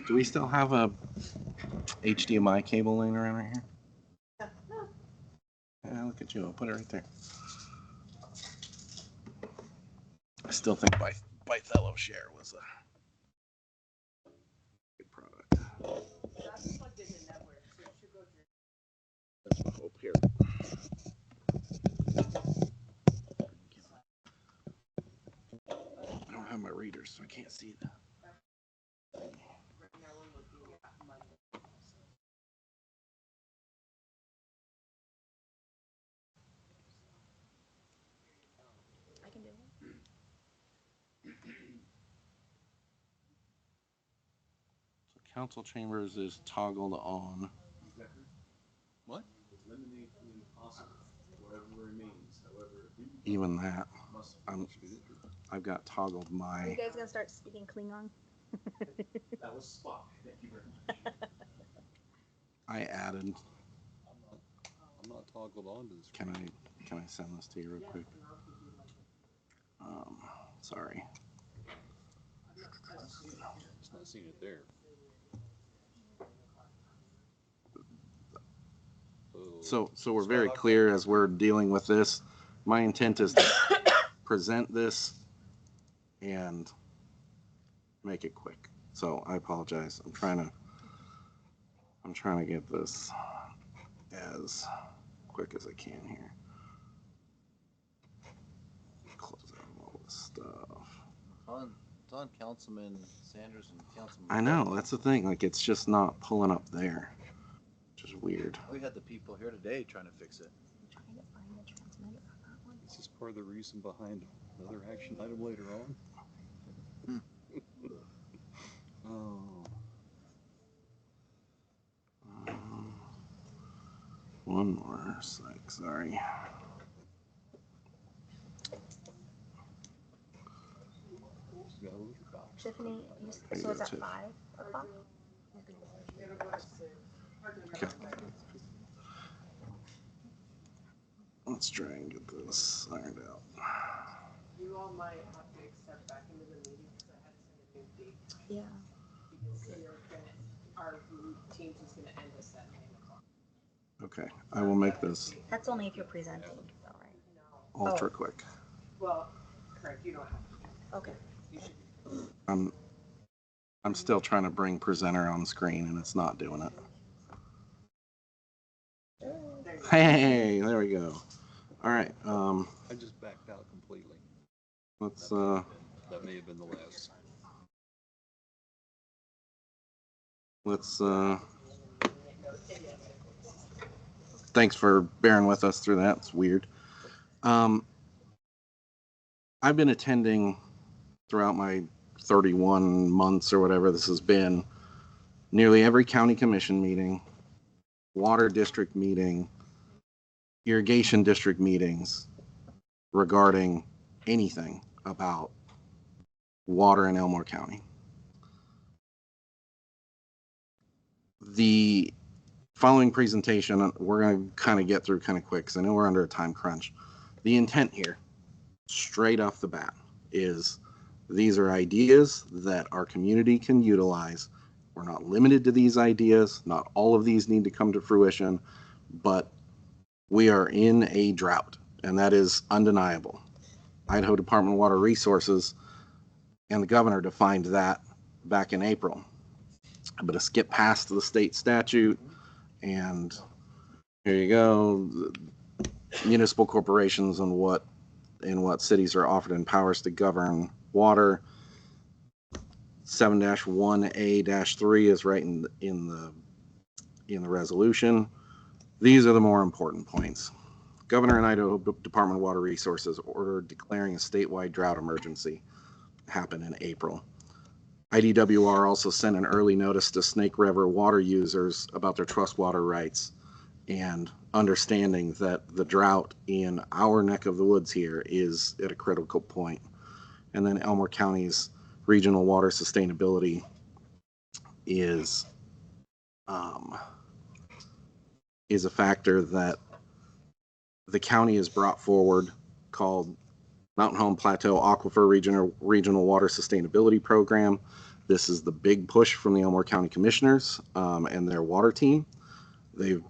do we still have a HDMI cable laying around right here? Yeah, look at you. I'll put it right there. I still think Bythello share was a good product. That's plugged in the network, so it should go through. Oh, here. I don't have my readers, so I can't see that. Right now we're looking at Monday. I can do it. So council chambers is toggled on. What? Eliminate the impossible, whatever remains, however. Even that, Must I've got toggled Are my. you guys gonna start speaking Klingon? That was Spock. Thank you very much. I added. I'm not toggled on to this. Can I send this to you real quick? Sorry. It's not seeing it there. So we're very clear as we're dealing with this. My intent is to present this and make it quick. So I apologize. I'm trying to get this as quick as I can here. Close out all this stuff. It's on Councilman Sanders and Councilman. I know, that's the thing. Like, it's just not pulling up there, which is weird. We had the people here today trying to fix it. I'm trying to find the transmitter on that one. Is this part of the reason behind another action item later on? Oh. One more sec, sorry. Tiffany, so it's at 5 o'clock? It'll go to 6. Okay. Let's try and get this ironed out. You all might have to accept back into the meeting because I had to send a new date. Yeah. Because our Teams is gonna end us at 9 o'clock. Okay, I will make this That's only if you're presenting, though, right? No. ultra quick. Well, correct, you don't have to. Okay. You should. I'm still trying to bring presenter on screen and it's not doing it. There you go. Hey, there we go. All right, I just backed out completely. let's That may have been the last. thanks for bearing with us through that. It's weird. I've been attending throughout my 31 months or whatever this has been, nearly every county commission meeting, water district meeting, irrigation district meetings regarding anything about water in Elmore County. The following presentation, we're going to kind of get through kind of quick because I know we're under a time crunch. The intent here, straight off the bat, is these are ideas that our community can utilize. We're not limited to these ideas. Not all of these need to come to fruition, but we are in a drought, and that is undeniable. Idaho Department of Water Resources and the governor defined that back in April. I'm going to skip past the state statute, and here you go. Municipal corporations and what cities are offered and powers to govern water. 7-1A-3 is right in the resolution. These are the more important points. Governor and Idaho Department of Water Resources ordered declaring a statewide drought emergency. Happened in April. IDWR also sent an early notice to Snake River water users about their trust water rights and understanding that the drought in our neck of the woods here is at a critical point. And then Elmore County's regional water sustainability is a factor that the county has brought forward, called Mountain Home Plateau Aquifer Regional Water Sustainability Program. This is the big push from the Elmore County Commissioners and their water team. They've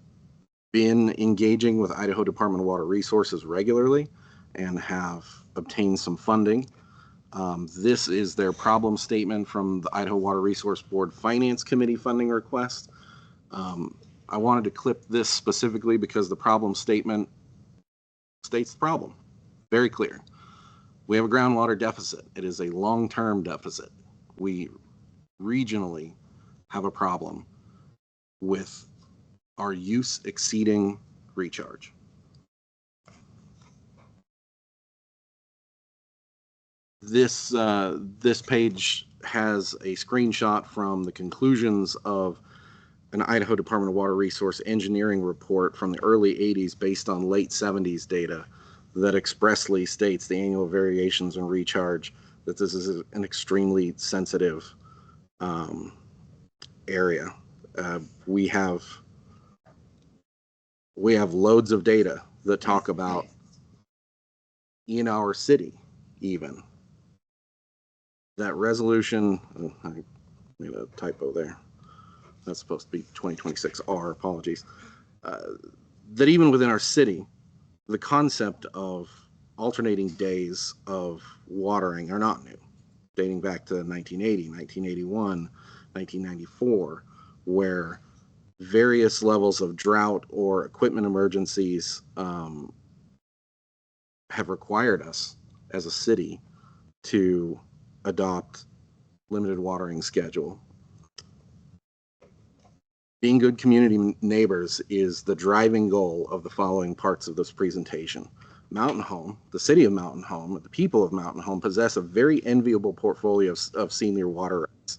been engaging with Idaho Department of Water Resources regularly and have obtained some funding. This is their problem statement from the Idaho Water Resource Board Finance Committee funding request. I wanted to clip this specifically because the problem statement states the problem. Very clear. We have a groundwater deficit. It is a long-term deficit. We regionally have a problem with our use exceeding recharge. This page has a screenshot from the conclusions of an Idaho Department of Water Resource Engineering report from the early 80s based on late 70s data that expressly states the annual variations in recharge, that this is an extremely sensitive area. We have loads of data that talk about in our city even that resolution. I made a typo there. That's supposed to be 2026R, apologies. That even within our city, the concept of alternating days of watering are not new, dating back to 1980, 1981, 1994, where various levels of drought or equipment emergencies have required us as a city to adopt limited watering schedule. Being good community neighbors is the driving goal of the following parts of this presentation. Mountain Home, the city of Mountain Home, the people of Mountain Home possess a very enviable portfolio of senior water rights,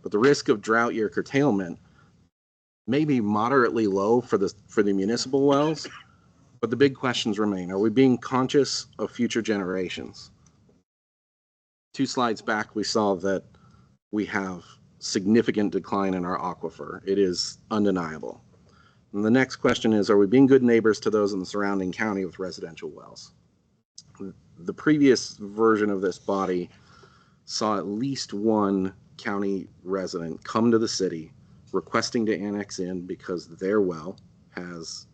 but the risk of drought year curtailment may be moderately low for the municipal wells, but the big questions remain. Are we being conscious of future generations? 2 slides back, we saw that we have significant decline in our aquifer. It is undeniable. And the next question is, are we being good neighbors to those in the surrounding county with residential wells? The previous version of this body saw at least one county resident come to the city requesting to annex in because their well has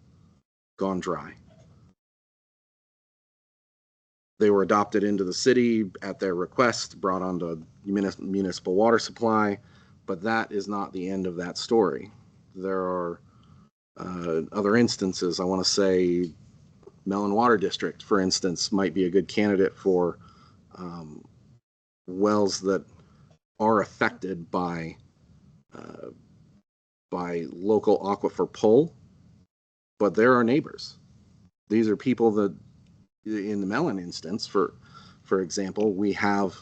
gone dry. They were adopted into the city at their request, brought onto municipal water supply, but that is not the end of that story. There are other instances. I want to say Mellon Water District, for instance, might be a good candidate for wells that are affected by local aquifer pull, but there are neighbors. These are people that, in the Mellon instance, for example, we have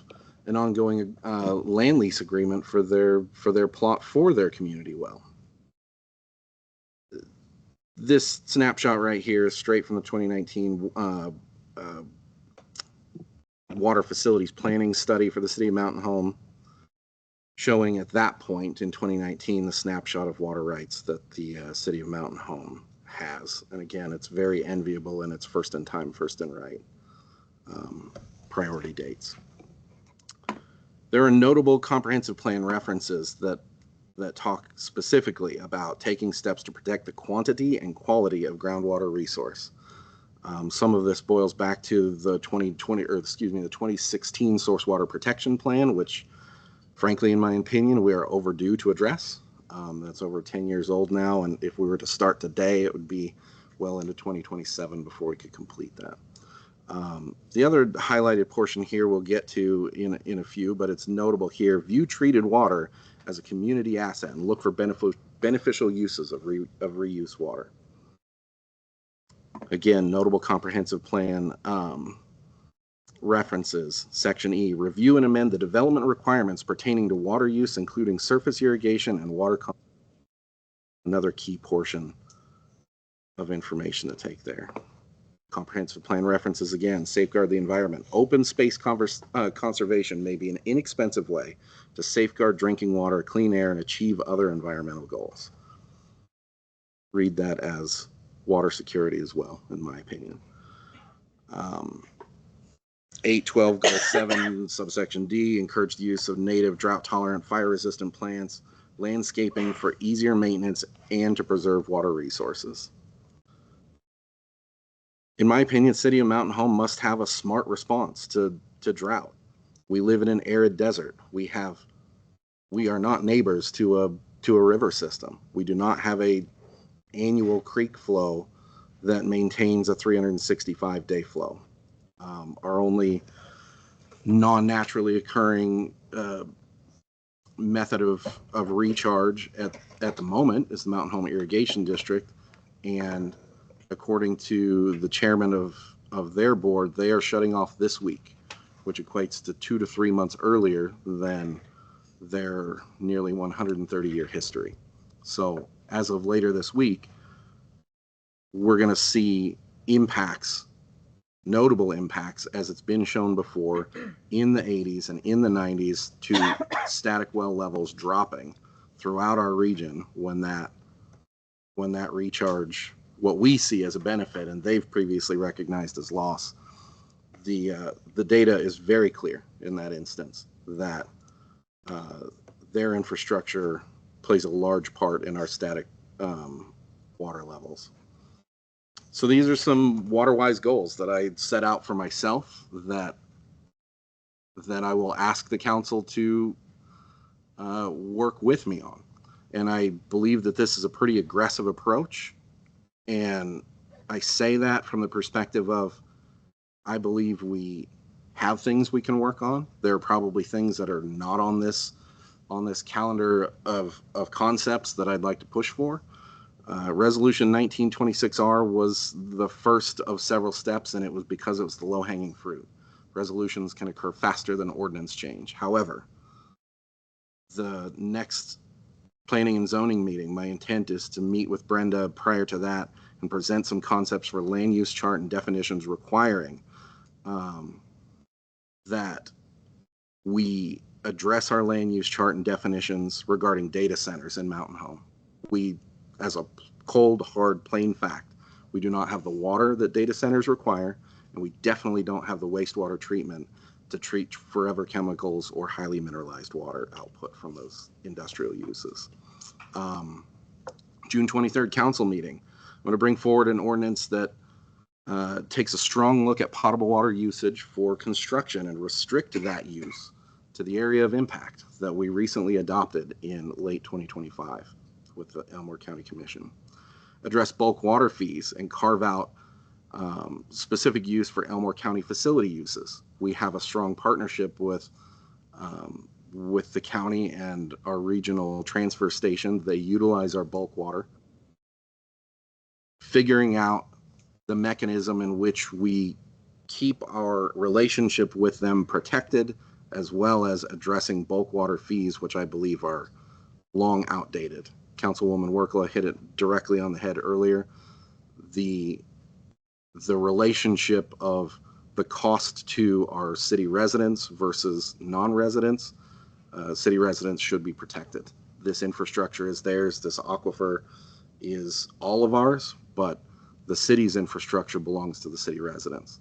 an ongoing land lease agreement for their plot for their community well. This snapshot right here is straight from the 2019 water facilities planning study for the city of Mountain Home, showing at that point in 2019 the snapshot of water rights that the city of Mountain Home has. And again, it's very enviable in its first in time, first in right priority dates. There are notable comprehensive plan references that talk specifically about taking steps to protect the quantity and quality of groundwater resource. Some of this boils back to the 2016 Source Water Protection Plan, which, frankly, in my opinion, we are overdue to address. That's over 10 years old now, and if we were to start today, it would be well into 2027 before we could complete that. The other highlighted portion here we'll get to in a few, but it's notable here. View treated water as a community asset and look for beneficial uses of reuse water. Again, notable comprehensive plan references. Section E, review and amend the development requirements pertaining to water use, including surface irrigation and water. Another key portion of information to take there. Comprehensive plan references again, safeguard the environment. Open space conservation may be an inexpensive way to safeguard drinking water, clean air, and achieve other environmental goals. Read that as water security as well, in my opinion. 812 Goal 7, subsection D, encourage the use of native, drought-tolerant, fire-resistant plants, landscaping for easier maintenance, and to preserve water resources. In my opinion, City of Mountain Home must have a smart response to drought. We live in an arid desert. We are not neighbors to a river system. We do not have a annual creek flow that maintains a 365-day flow. Our only non-naturally occurring method of recharge at the moment is the Mountain Home Irrigation District, and according to the chairman of their board, they are shutting off this week, which equates to 2 to 3 months earlier than their nearly 130-year history. So as of later this week, we're going to see impacts, notable impacts, as it's been shown before in the 80s and in the 90s, to static well levels dropping throughout our region when that recharge, what we see as a benefit and they've previously recognized as loss. The data is very clear in that instance that their infrastructure plays a large part in our static water levels. So these are some water-wise goals that I set out for myself that I will ask the council to work with me on. And I believe that this is a pretty aggressive approach. And I say that from the perspective of, I believe we have things we can work on. There are probably things that are not on this calendar of concepts that I'd like to push for. Resolution 1926R was the first of several steps, and it was because it was the low-hanging fruit. Resolutions can occur faster than ordinance change. However, the next planning and zoning meeting, my intent is to meet with Brenda prior to that and present some concepts for land use chart and definitions requiring that we address our land use chart and definitions regarding data centers in Mountain Home. We, as a cold, hard, plain fact, we do not have the water that data centers require, and we definitely don't have the wastewater treatment to treat forever chemicals or highly mineralized water output from those industrial uses. June 23rd council meeting. I'm going to bring forward an ordinance that takes a strong look at potable water usage for construction and restrict that use to the area of impact that we recently adopted in late 2025 with the Elmore County Commission. Address bulk water fees and carve out specific use for Elmore County facility uses. We have a strong partnership with the county and our regional transfer station. They utilize our bulk water. Figuring out the mechanism in which we keep our relationship with them protected, as well as addressing bulk water fees, which I believe are long outdated. Councilwoman Workla hit it directly on the head earlier. The relationship of the cost to our city residents versus non-residents, city residents should be protected. This infrastructure is theirs. This aquifer is all of ours, but the city's infrastructure belongs to the city residents.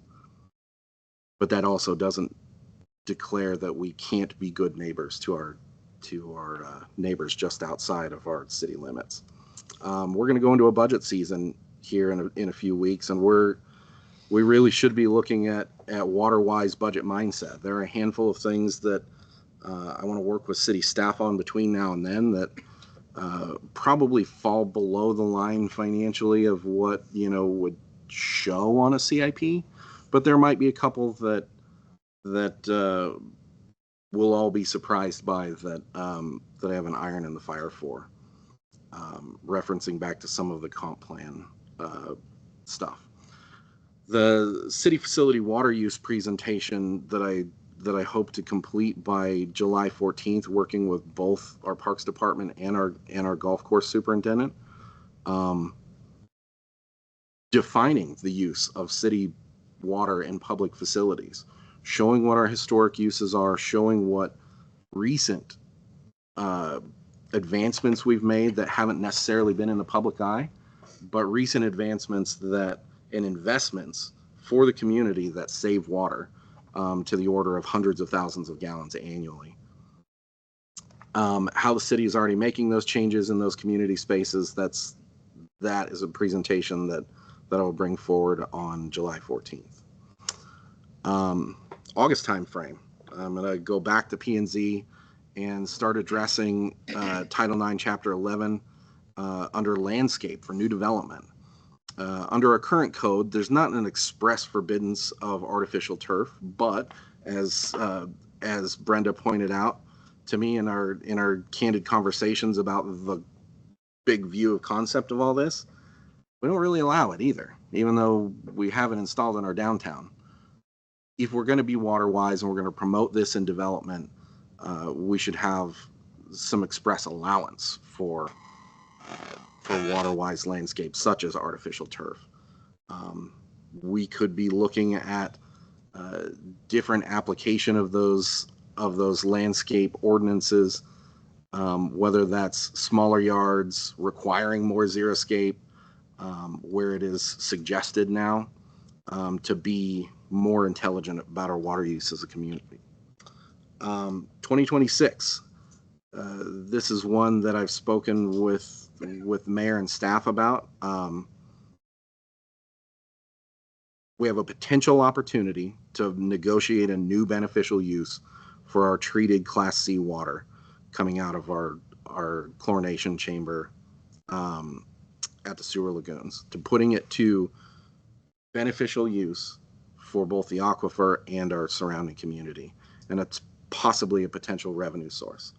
But that also doesn't declare that we can't be good neighbors to our neighbors just outside of our city limits. We're going to go into a budget season here in a few weeks, and we really should be looking at water-wise budget mindset. There are a handful of things that I want to work with city staff on between now and then that probably fall below the line financially of what would show on a CIP, but there might be a couple that we'll all be surprised by that I have an iron in the fire for. Referencing back to some of the comp plan stuff. The city facility water use presentation that I hope to complete by July 14th, working with both our Parks Department and our golf course superintendent, defining the use of city water in public facilities, showing what our historic uses are, showing what recent advancements we've made that haven't necessarily been in the public eye, but recent advancements and investments for the community that save water to the order of hundreds of thousands of gallons annually. How the city is already making those changes in those community spaces, that is a presentation that I will bring forward on July 14th. August timeframe. I'm going to go back to P&Z and start addressing Title IX, Chapter 11 under landscape for new development. Under our current code, there's not an express forbiddance of artificial turf, but as Brenda pointed out to me in our candid conversations about the big view of concept of all this, we don't really allow it either, even though we have it installed in our downtown. If we're going to be water wise and we're going to promote this in development, we should have some express allowance for water wise landscapes such as artificial turf. We could be looking at different application of those landscape ordinances, whether that's smaller yards requiring more xeriscape, where it is suggested now, to be more intelligent about our water use as a community. 2026, this is one that I've spoken with mayor and staff about. We have a potential opportunity to negotiate a new beneficial use for our treated Class C water coming out of our chlorination chamber at the sewer lagoons, to putting it to beneficial use for both the aquifer and our surrounding community. And it's possibly a potential revenue source.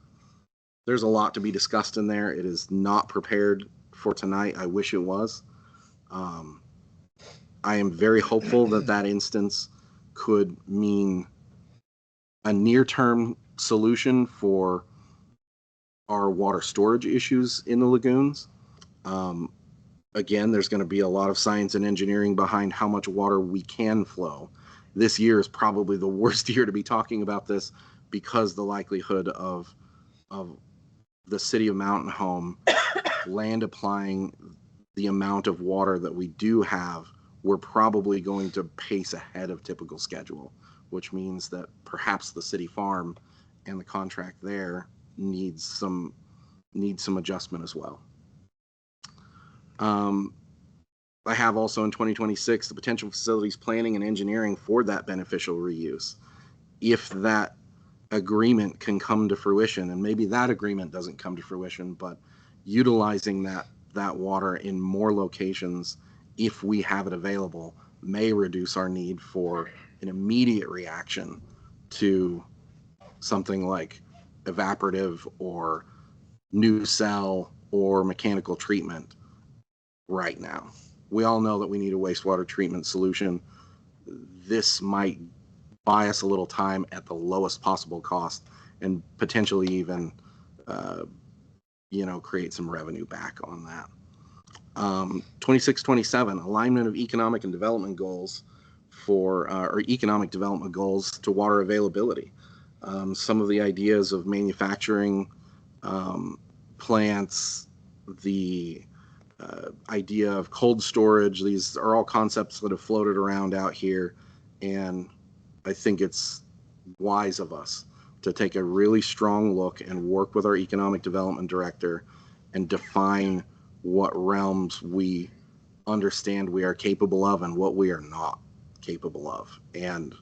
There's a lot to be discussed in there. It is not prepared for tonight. I wish it was. I am very hopeful that instance could mean a near-term solution for our water storage issues in the lagoons. Again, there's going to be a lot of science and engineering behind how much water we can flow. This year is probably the worst year to be talking about this, because the likelihood of the city of Mountain Home land applying the amount of water that we do have, we're probably going to pace ahead of typical schedule, which means that perhaps the city farm and the contract there needs some adjustment as well. I have also in 2026 the potential facilities planning and engineering for that beneficial reuse. If that agreement can come to fruition, and maybe that agreement doesn't come to fruition, but utilizing that water in more locations, if we have it available, may reduce our need for an immediate reaction to something like evaporative or new cell or mechanical treatment right now. We all know that we need a wastewater treatment solution. This might buy us a little time at the lowest possible cost and potentially even create some revenue back on that. 26-27, alignment of economic and development goals or economic development goals to water availability. Some of the ideas of manufacturing plants, the idea of cold storage, these are all concepts that have floated around out here, and I think it's wise of us to take a really strong look and work with our economic development director and define what realms we understand we are capable of and what we are not capable of, and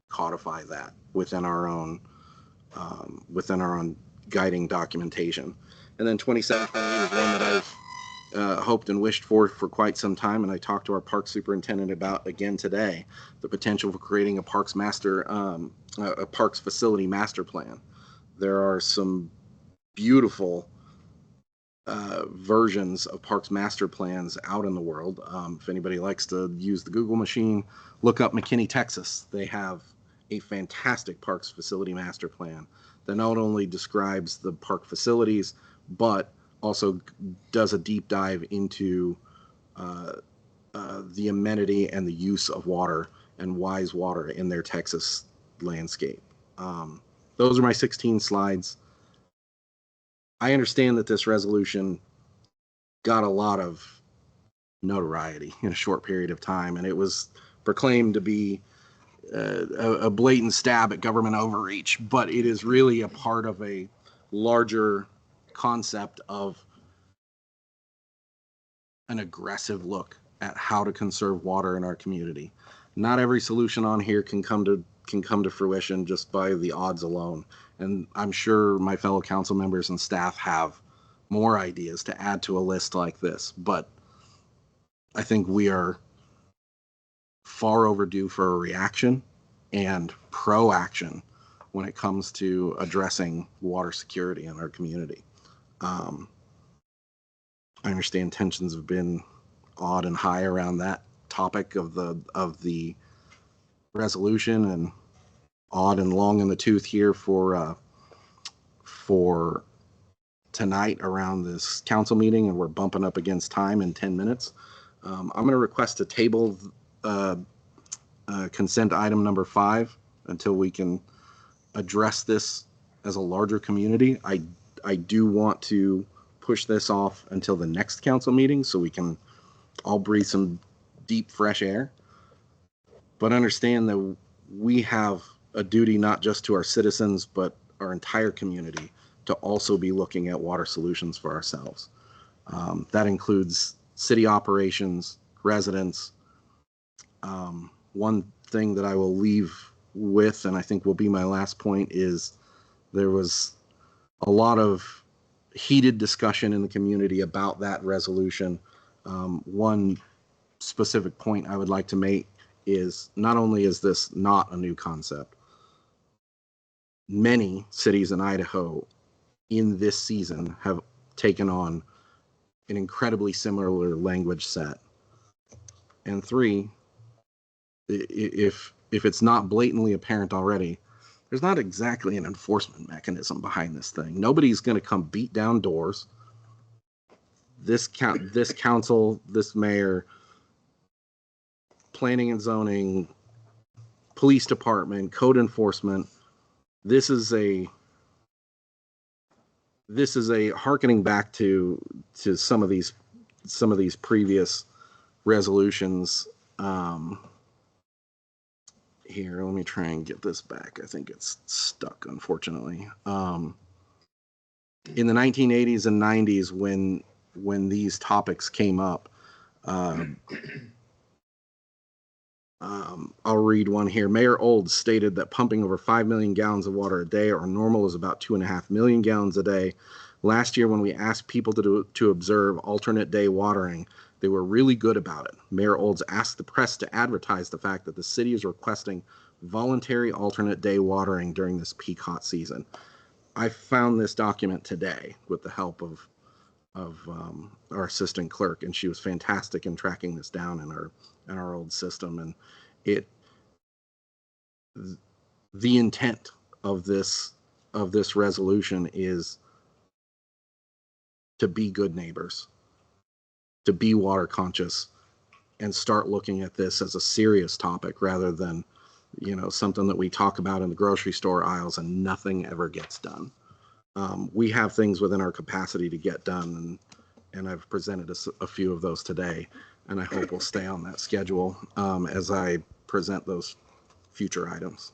codify that within our own guiding documentation. And then 27, 28 is one that I've hoped and wished for quite some time, and I talked to our park superintendent about again today, the potential for creating a parks facility master plan. There are some beautiful versions of parks master plans out in the world. If anybody likes to use the Google machine, look up McKinney, Texas. They have a fantastic parks facility master plan that not only describes the park facilities, but also does a deep dive into the amenity and the use of water and wise water in their Texas landscape. Those are my 16 slides. I understand that this resolution got a lot of notoriety in a short period of time, and it was proclaimed to be a blatant stab at government overreach, but it is really a part of a larger concept of an aggressive look at how to conserve water in our community. Not every solution on here can come can come to fruition just by the odds alone. And I'm sure my fellow council members and staff have more ideas to add to a list like this, but I think we are far overdue for a reaction and pro-action when it comes to addressing water security in our community. I understand tensions have been odd and high around that topic of the resolution, and odd and long in the tooth here for tonight around this council meeting, and we're bumping up against time in 10 minutes. I'm going to request a table consent item number 5 until we can address this as a larger community. I do want to push this off until the next council meeting so we can all breathe some deep, fresh air. But understand that we have a duty not just to our citizens, but our entire community to also be looking at water solutions for ourselves. That includes city operations, residents. One thing that I will leave with, and I think will be my last point, is there was a lot of heated discussion in the community about that resolution. One specific point I would like to make is not only is this not a new concept, many cities in Idaho in this season have taken on an incredibly similar language set. And 3, if it's not blatantly apparent already, there's not exactly an enforcement mechanism behind this thing. Nobody's going to come beat down doors. This council, this mayor, planning and zoning, police department, code enforcement, this is a hearkening back to some of these previous resolutions. Here, let me try and get this back. I think it's stuck, unfortunately. In the 1980s and 90s, when these topics came up, I'll read one here. Mayor Olds stated that pumping over 5 million gallons of water a day, or normal is about 2.5 million gallons a day. Last year, when we asked people to observe alternate day watering, they were really good about it. Mayor Olds asked the press to advertise the fact that the city is requesting voluntary alternate day watering during this peak hot season. I found this document today with the help of our assistant clerk, and she was fantastic in tracking this down in our old system. And the intent of this resolution is to be good neighbors, to be water conscious, and start looking at this as a serious topic rather than, something that we talk about in the grocery store aisles and nothing ever gets done. We have things within our capacity to get done, and I've presented a few of those today, and I hope we'll stay on that schedule as I present those future items.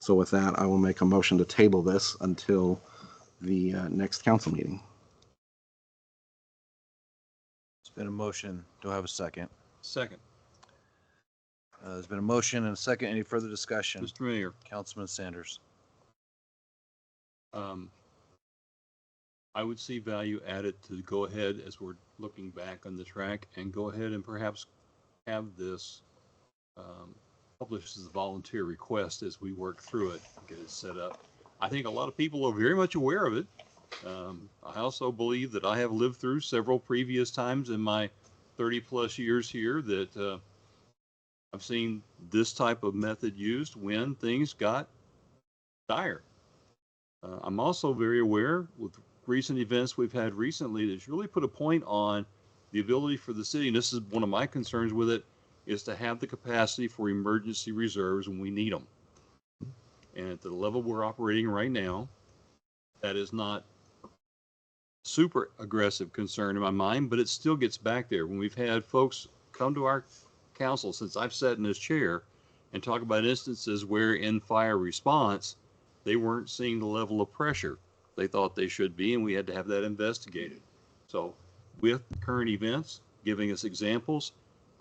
So with that, I will make a motion to table this until the next council meeting. It's been a motion. Do I have a second? Second. There's been a motion and a second. Any further discussion? Mr. Mayor, Councilman Sanders. I would see value added to go ahead as we're looking back on the track and go ahead and perhaps have this published as a volunteer request as we work through it, get it set up. I think a lot of people are very much aware of it. I also believe that I have lived through several previous times in my 30+ years here that I've seen this type of method used when things got dire. I'm also very aware with recent events we've had recently that's really put a point on the ability for the city, and this is one of my concerns with it, is to have the capacity for emergency reserves when we need them. And at the level we're operating right now, that is not super aggressive concern in my mind, but it still gets back there. When we've had folks come to our council since I've sat in this chair and talk about instances where in fire response, they weren't seeing the level of pressure they thought they should be, and we had to have that investigated. So with current events, giving us examples,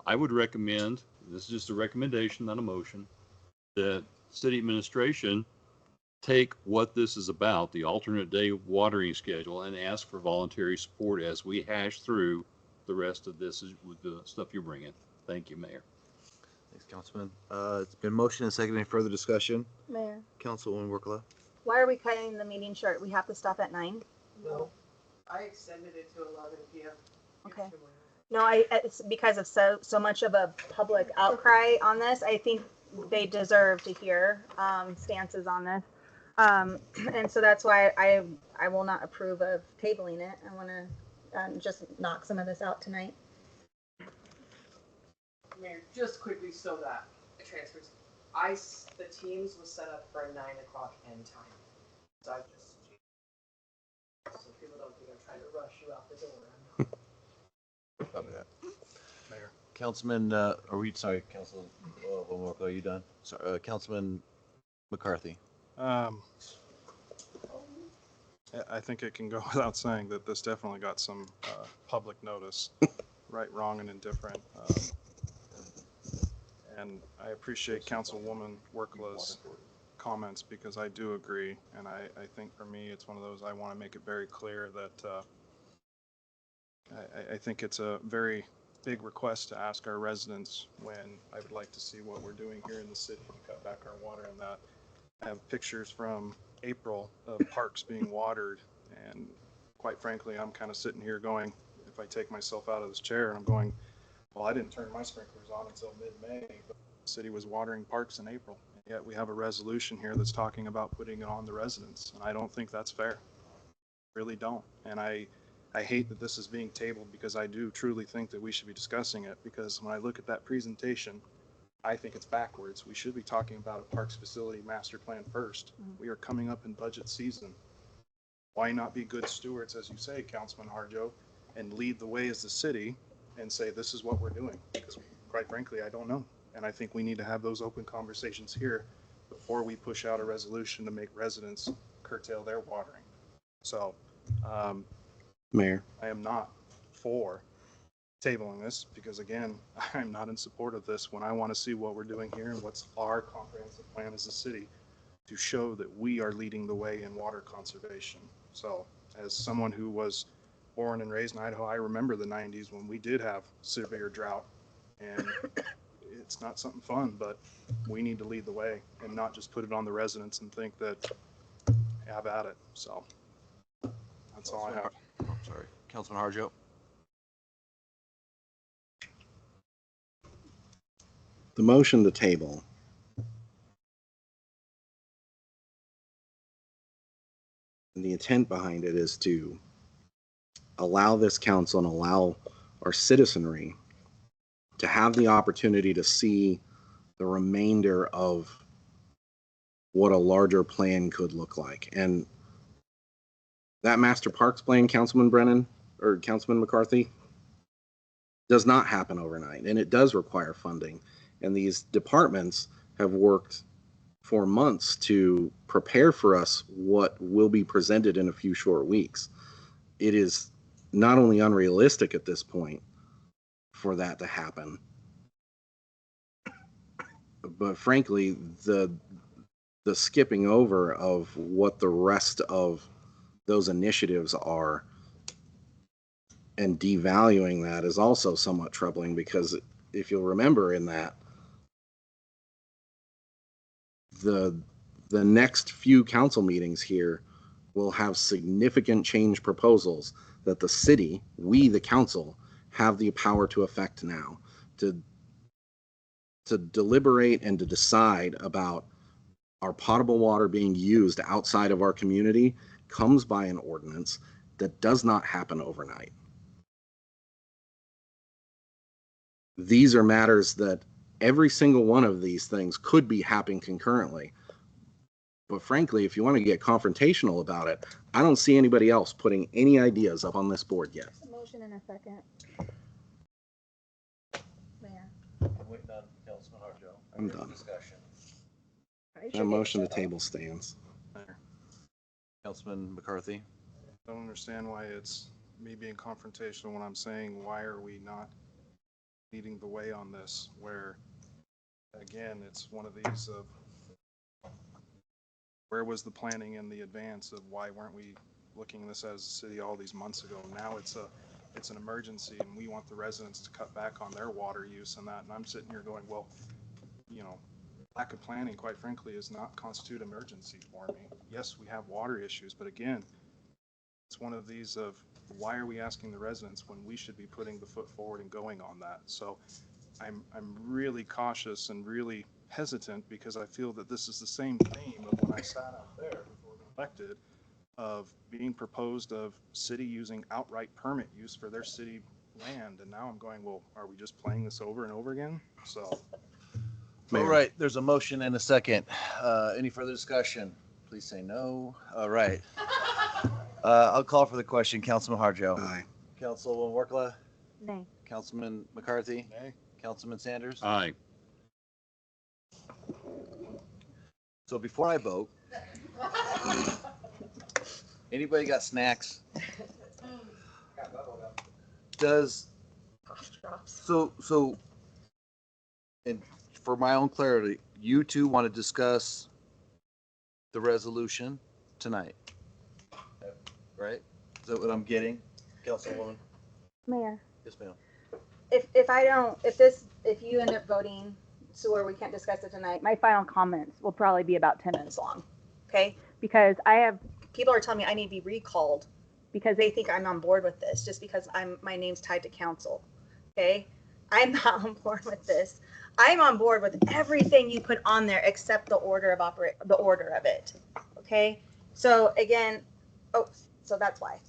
I would recommend, this is just a recommendation, not a motion, that city administration take what this is about, the alternate day watering schedule, and ask for voluntary support as we hash through the rest of this with the stuff you're bringing. Thank you, Mayor. Thanks, Councilman. It's been motion and second. Any further discussion? Mayor, Councilwoman Workla? why are we cutting the meeting short? We have to stop at 9? No, I extended it to 11 p.m. Okay. No, it's because of so much of a public outcry on this. I think they deserve to hear stances on this. And so that's why I will not approve of tabling it. I want to just knock some of this out tonight. Mayor, just quickly so that it transfers. The Teams was set up for a 9 o'clock end time. So I just changed. So people don't think I'm trying to rush you out the door. I'm not. Copy that. Mayor. Councilman, sorry, Councilwoman Workla, are you done? Sorry, Councilman McCarthy. I think it can go without saying that this definitely got some public notice, right, wrong, and indifferent. And I appreciate Councilwoman Workla's comments because I do agree. And I think for me, it's one of those, I want to make it very clear that I think it's a very big request to ask our residents when I would like to see what we're doing here in the city to cut back our water and that. I have pictures from April of parks being watered, and quite frankly, I'm kind of sitting here going, if I take myself out of this chair, and I'm going, well, I didn't turn my sprinklers on until mid-May, but the city was watering parks in April. And yet we have a resolution here that's talking about putting it on the residents, and I don't think that's fair. Really don't. And I hate that this is being tabled because I do truly think that we should be discussing it, because when I look at that presentation, I think it's backwards. We should be talking about a parks facility master plan first. We are coming up in budget season. Why not be good stewards, as you say, Councilman Harjo, and lead the way as the city and say, this is what we're doing? Because quite frankly, I don't know. And I think we need to have those open conversations here before we push out a resolution to make residents curtail their watering. So, Mayor. I am not for tabling this because, again, I'm not in support of this when I want to see what we're doing here and what's our comprehensive plan as a city to show that we are leading the way in water conservation. So as someone who was born and raised in Idaho, I remember the 90s when we did have severe drought, and it's not something fun, but we need to lead the way and not just put it on the residents and think that have at it. So that's all I have. Oh, sorry. Councilman Harjo. The motion to table and the intent behind it is to allow this council and allow our citizenry to have the opportunity to see the remainder of what a larger plan could look like. And that master parks plan, Councilman Brennan or Councilman McCarthy, does not happen overnight, and it does require funding. And these departments have worked for months to prepare for us what will be presented in a few short weeks. It is not only unrealistic at this point for that to happen, but frankly, the skipping over of what the rest of those initiatives are and devaluing that is also somewhat troubling, because if you'll remember in that, the next few council meetings here will have significant change proposals that the city, we the council, have the power to affect now, to deliberate and to decide about our potable water being used outside of our community comes by an ordinance that does not happen overnight. These are matters that every single one of these things could be happening concurrently. But frankly, if you want to get confrontational about it, I don't see anybody else putting any ideas up on this board yet. A motion in a second. Mayor. I'm waiting on Councilman Harjo. I'm done. Discussion. That motion to table stands. Councilman McCarthy. I don't understand why it's me being confrontational when I'm saying, why are we not leading the way on this? Where, again, it's one of these of Where was the planning in the advance of why weren't we looking at this as a city all these months ago? Now it's an emergency and we want the residents to cut back on their water use and that. And I'm sitting here going, well, you know, lack of planning, quite frankly, is not constitute emergency for me. Yes, we have water issues, but again, it's one of these of why are we asking the residents when we should be putting the foot forward and going on that? So I'm really cautious and really hesitant because I feel that this is the same theme of when I sat out there before we elected of being proposed of city using outright permit use for their city land. And now I'm going, well, are we just playing this over and over again? So. All right, there's a motion and a second. Any further discussion? Please say no. All right. I'll call for the question. Councilman Harjo. Aye. Councilwoman Workla. Nay. Councilman McCarthy. Nay. Councilman Sanders. Aye. So before I vote, anybody got snacks? Does, so, and for my own clarity, you two want to discuss the resolution tonight? Right? Is that what I'm getting, Councilwoman? Mayor, Yes, ma'am. if you end up voting so where we can't discuss it tonight, my final comments will probably be about 10 minutes long. Okay? Because people are telling me I need to be recalled because they think I'm on board with this just because my name's tied to council. Okay? I'm not on board with this. I'm on board with everything you put on there except the order of it. Okay? So again, so that's why.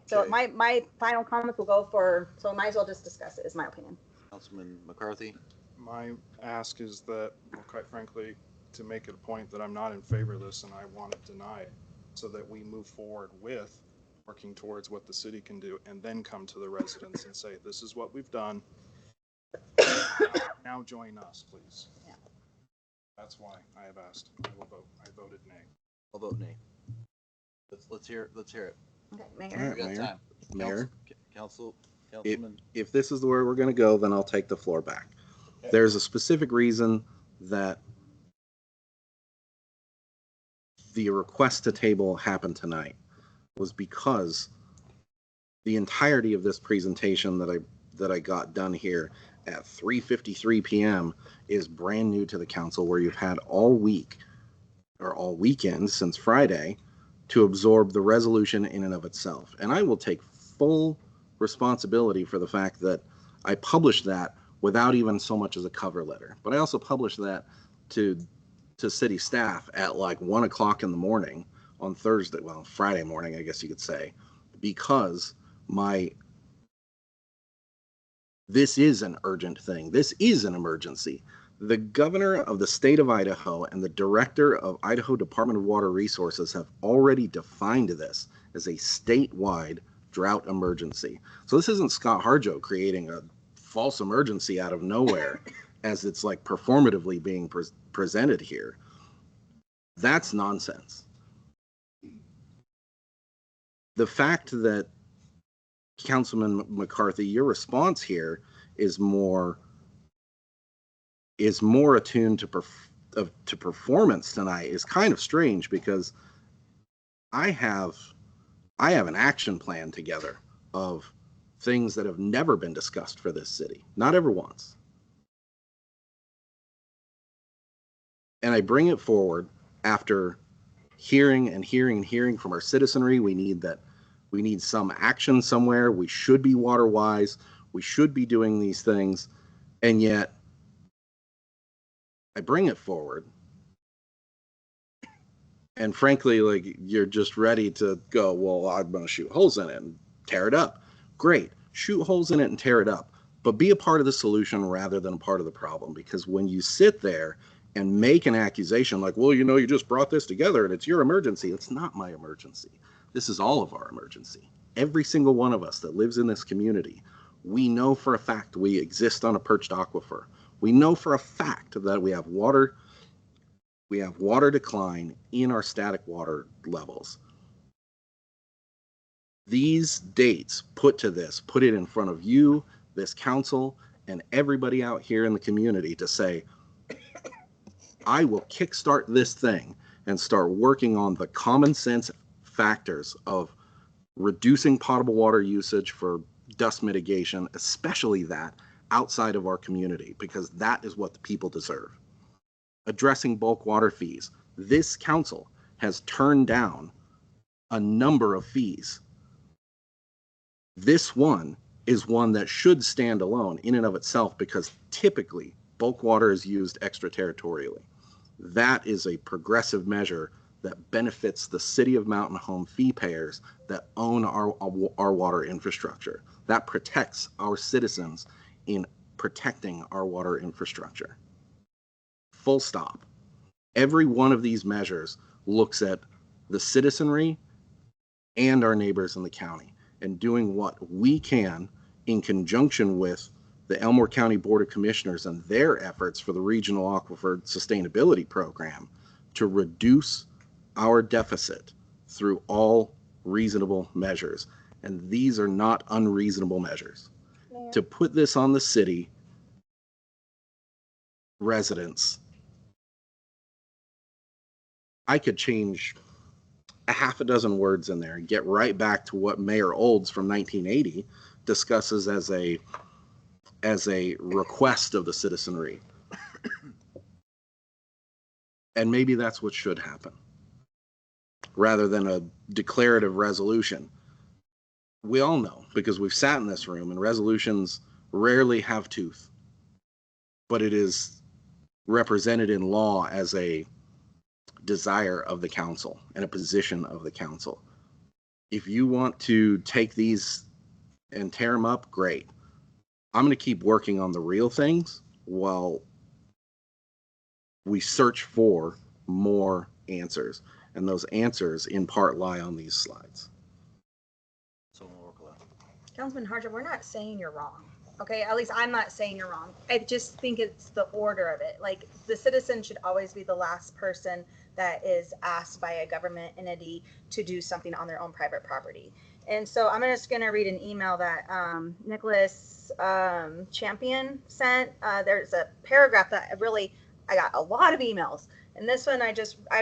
So Okay. my final comments will go so might as well just discuss it, is my opinion. Councilman McCarthy. My ask is that, well, quite frankly, to make it a point that I'm not in favor of this and I want it denied so that we move forward with working towards what the city can do and then come to the residents and say, this is what we've done. Now join us, please. Yeah. That's why I have asked. I will vote. I voted nay. I'll vote nay. Let's hear it. Okay, All Mayor. right, We got time. Mayor, Councilman. if this is the way we're going to go, then I'll take the floor back. Okay. There's a specific reason that the request to table happened tonight was because the entirety of this presentation that I got done here at 3:53 p.m. is brand new to the council, where you've had all week or all weekend since Friday to absorb the resolution in and of itself. And I will take full responsibility for the fact that I published that without even so much as a cover letter. But I also published that to city staff at like 1 o'clock in the morning on Thursday, well, Friday morning, I guess you could say, because this is an urgent thing. This is an emergency. The governor of the state of Idaho and the director of Idaho Department of Water Resources have already defined this as a statewide drought emergency. So this isn't Scott Harjo creating a false emergency out of nowhere as it's like performatively being presented here. That's nonsense. The fact that Councilman McCarthy, your response here is more attuned to performance tonight is kind of strange, because I have an action plan together of things that have never been discussed for this city, not ever once. And I bring it forward after hearing from our citizenry. We need some action somewhere. We should be water wise. We should be doing these things. And yet I bring it forward. And frankly, like, you're just ready to go, well, I'm going to shoot holes in it and tear it up. Great. Shoot holes in it and tear it up. But be a part of the solution rather than a part of the problem. Because when you sit there and make an accusation like, well, you just brought this together and it's your emergency. It's not my emergency. This is all of our emergency. Every single one of us that lives in this community, we know for a fact we exist on a perched aquifer. We know for a fact that we have water decline in our static water levels. These dates put it in front of you, this council, and everybody out here in the community to say, I will kickstart this thing and start working on the common sense factors of reducing potable water usage for dust mitigation, especially that outside of our community, because that is what the people deserve. Addressing bulk water fees. This council has turned down a number of fees. This one is one that should stand alone in and of itself, because typically bulk water is used extraterritorially. That is a progressive measure that benefits the city of Mountain Home fee payers that own our water infrastructure. That protects our citizens in protecting our water infrastructure. Full stop. Every one of these measures looks at the citizenry and our neighbors in the county and doing what we can in conjunction with the Elmore County Board of Commissioners and their efforts for the Regional Aquifer Sustainability Program to reduce our deficit through all reasonable measures. And these are not unreasonable measures. Mayor. To put this on the city residents, I could change a half a dozen words in there and get right back to what Mayor Olds from 1980 discusses as a request of the citizenry. And maybe that's what should happen, rather than a declarative resolution. We all know, because we've sat in this room, and resolutions rarely have tooth, but it is represented in law as a desire of the council and a position of the council. If you want to take these and tear them up, great. I'm going to keep working on the real things while we search for more answers. And those answers in part lie on these slides. Councilman Harjo, we're not saying you're wrong. Okay, at least I'm not saying you're wrong. I just think it's the order of it. Like, the citizen should always be the last person that is asked by a government entity to do something on their own private property. And so I'm just going to read an email that Nicholas Champion sent. There's a paragraph that I got a lot of emails. And this one, I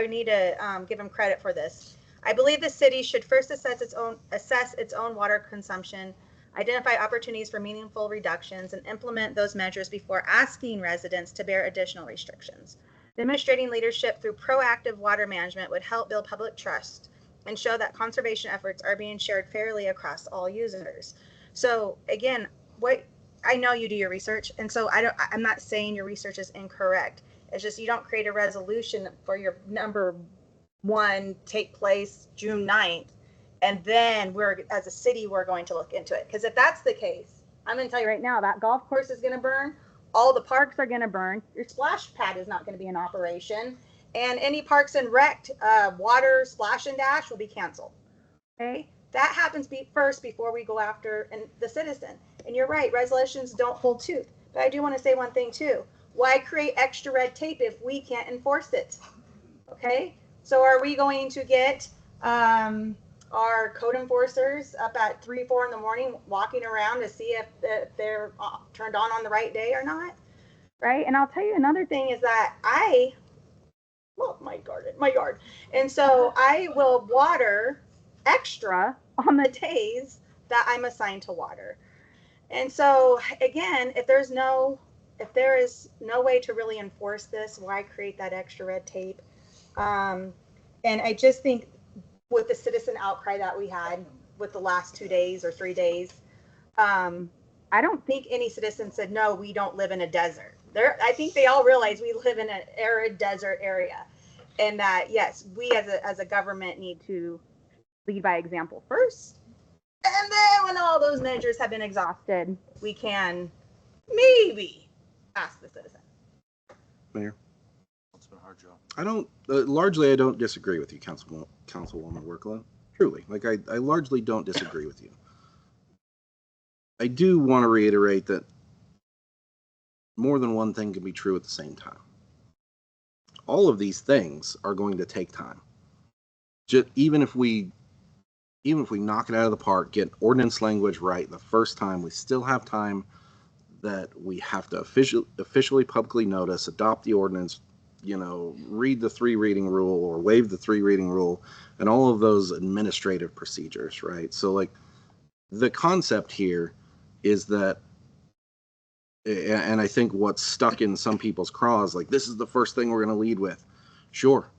need to give him credit for this. I believe the city should first assess its own water consumption, identify opportunities for meaningful reductions, and implement those measures before asking residents to bear additional restrictions. Demonstrating leadership through proactive water management would help build public trust and show that conservation efforts are being shared fairly across all users. So again, I know you do your research, and so I'm not saying your research is incorrect. It's just you don't create a resolution for your number one take place June 9th, and then as a city, we're going to look into it. Because if that's the case, I'm going to tell you right now, that golf course is going to burn. All the parks are going to burn. Your splash pad is not going to be in operation. And any Parks and Rec water splash and dash will be canceled. Okay? That happens first before we go after the citizen. And you're right, resolutions don't hold tooth. But I do want to say one thing too. Why create extra red tape if we can't enforce it? Okay? So are we going to get our code enforcers up at 3, 4 in the morning walking around to see if they're turned on the right day or not? Right? And I'll tell you another thing is that I love my yard. And so I will water extra on the days that I'm assigned to water. And so again, if there is no way to really enforce this, why create that extra red tape? And I just think with the citizen outcry that we had with the last 2 days or 3 days, I don't think any citizen said, no, we don't live in a desert. I think they all realize we live in an arid desert area, and that, yes, we as a government need to lead by example first. And then when all those measures have been exhausted, we can maybe ask the citizen. Mayor? I don't, largely I don't disagree with you, Councilwoman Worklow. Truly, like I largely don't disagree with you. I do want to reiterate that more than one thing can be true at the same time. All of these things are going to take time. Even if we knock it out of the park, get ordinance language right the first time, we still have time that we have to officially publicly notice, adopt the ordinance, read the 3 reading rule or waive the 3 reading rule and all of those administrative procedures, right? So like the concept here is that, and I think what's stuck in some people's craws, like this is the first thing we're going to lead with. Sure.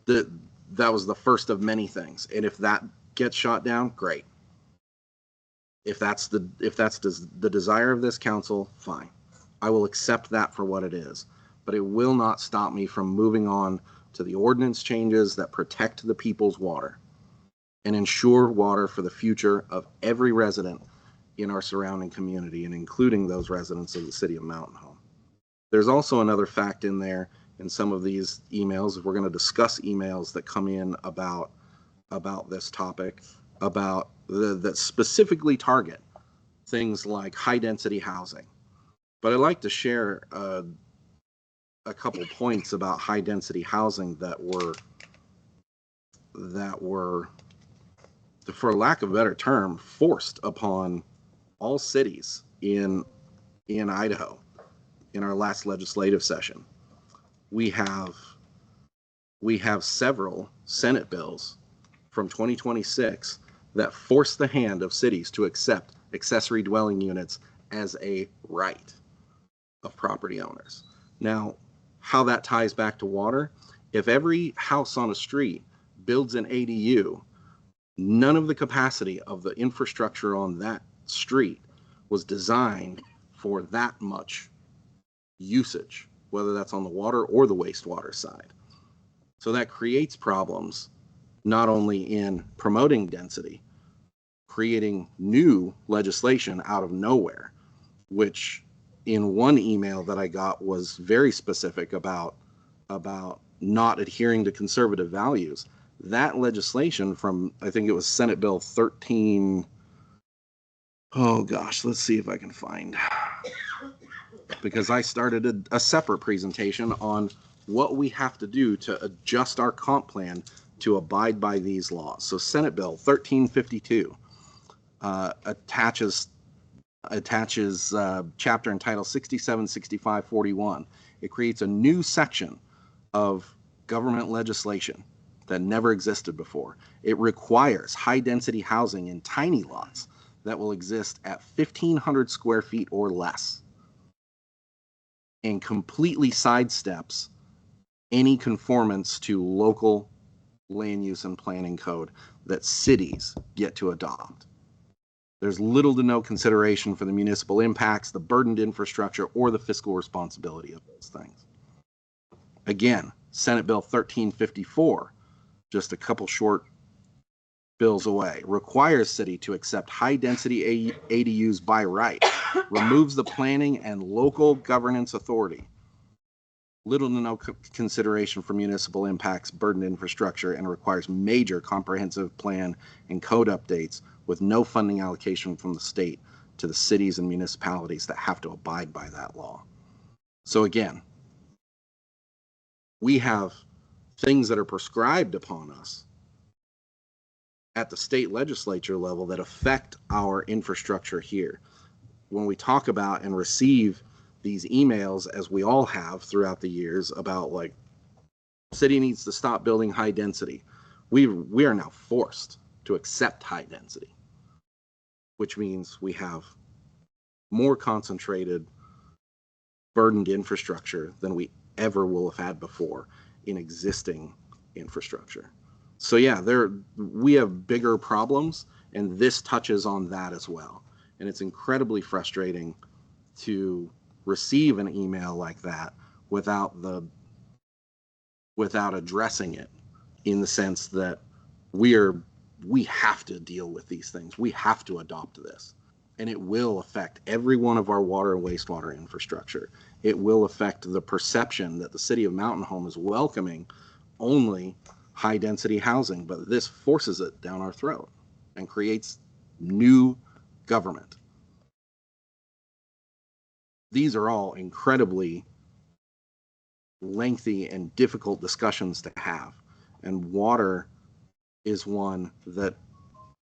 That was the first of many things. And if that gets shot down, great. If that's the desire of this council, fine. I will accept that for what it is. But it will not stop me from moving on to the ordinance changes that protect the people's water and ensure water for the future of every resident in our surrounding community, and including those residents of the city of Mountain Home. There's also another fact in there in some of these emails. We're going to discuss emails that come in about this topic, about that specifically target things like high density housing. But I'd like to share a couple points about high density housing that were, for lack of a better term, forced upon all cities in Idaho in our last legislative session. We have several Senate bills from 2026 that force the hand of cities to accept accessory dwelling units as a right of property owners. Now, how that ties back to water, if every house on a street builds an ADU, none of the capacity of the infrastructure on that street was designed for that much usage, whether that's on the water or the wastewater side. So that creates problems not only in promoting density, creating new legislation out of nowhere, which in one email that I got was very specific about not adhering to conservative values. That legislation from, I think it was Senate Bill 13, oh gosh, let's see if I can find, because I started a separate presentation on what we have to do to adjust our comp plan to abide by these laws. So Senate Bill 1352 attaches chapter entitled 67, 65, 41. It creates a new section of government legislation that never existed before. It requires high density housing in tiny lots that will exist at 1,500 square feet or less, and completely sidesteps any conformance to local land use and planning code that cities get to adopt. There's little to no consideration for the municipal impacts, the burdened infrastructure, or the fiscal responsibility of those things. Again, Senate Bill 1354, just a couple short bills away, requires city to accept high-density ADUs by right, removes the planning and local governance authority. Little to no consideration for municipal impacts, burdened infrastructure, and requires major comprehensive plan and code updates with no funding allocation from the state to the cities and municipalities that have to abide by that law. So again, we have things that are prescribed upon us at the state legislature level that affect our infrastructure here. When we talk about and receive these emails, as we all have throughout the years, about like, city needs to stop building high density, we are now forced to accept high density, which means we have more concentrated, burdened infrastructure than we ever will have had before in existing infrastructure. So yeah, we have bigger problems, and this touches on that as well. And it's incredibly frustrating to receive an email like that without addressing it, in the sense that we have to deal with these things. We have to adopt this, and it will affect every one of our water and wastewater infrastructure. It will affect the perception that the city of Mountain Home is welcoming only high density housing, but this forces it down our throat and creates new government. These are all incredibly lengthy and difficult discussions to have. And water is one that,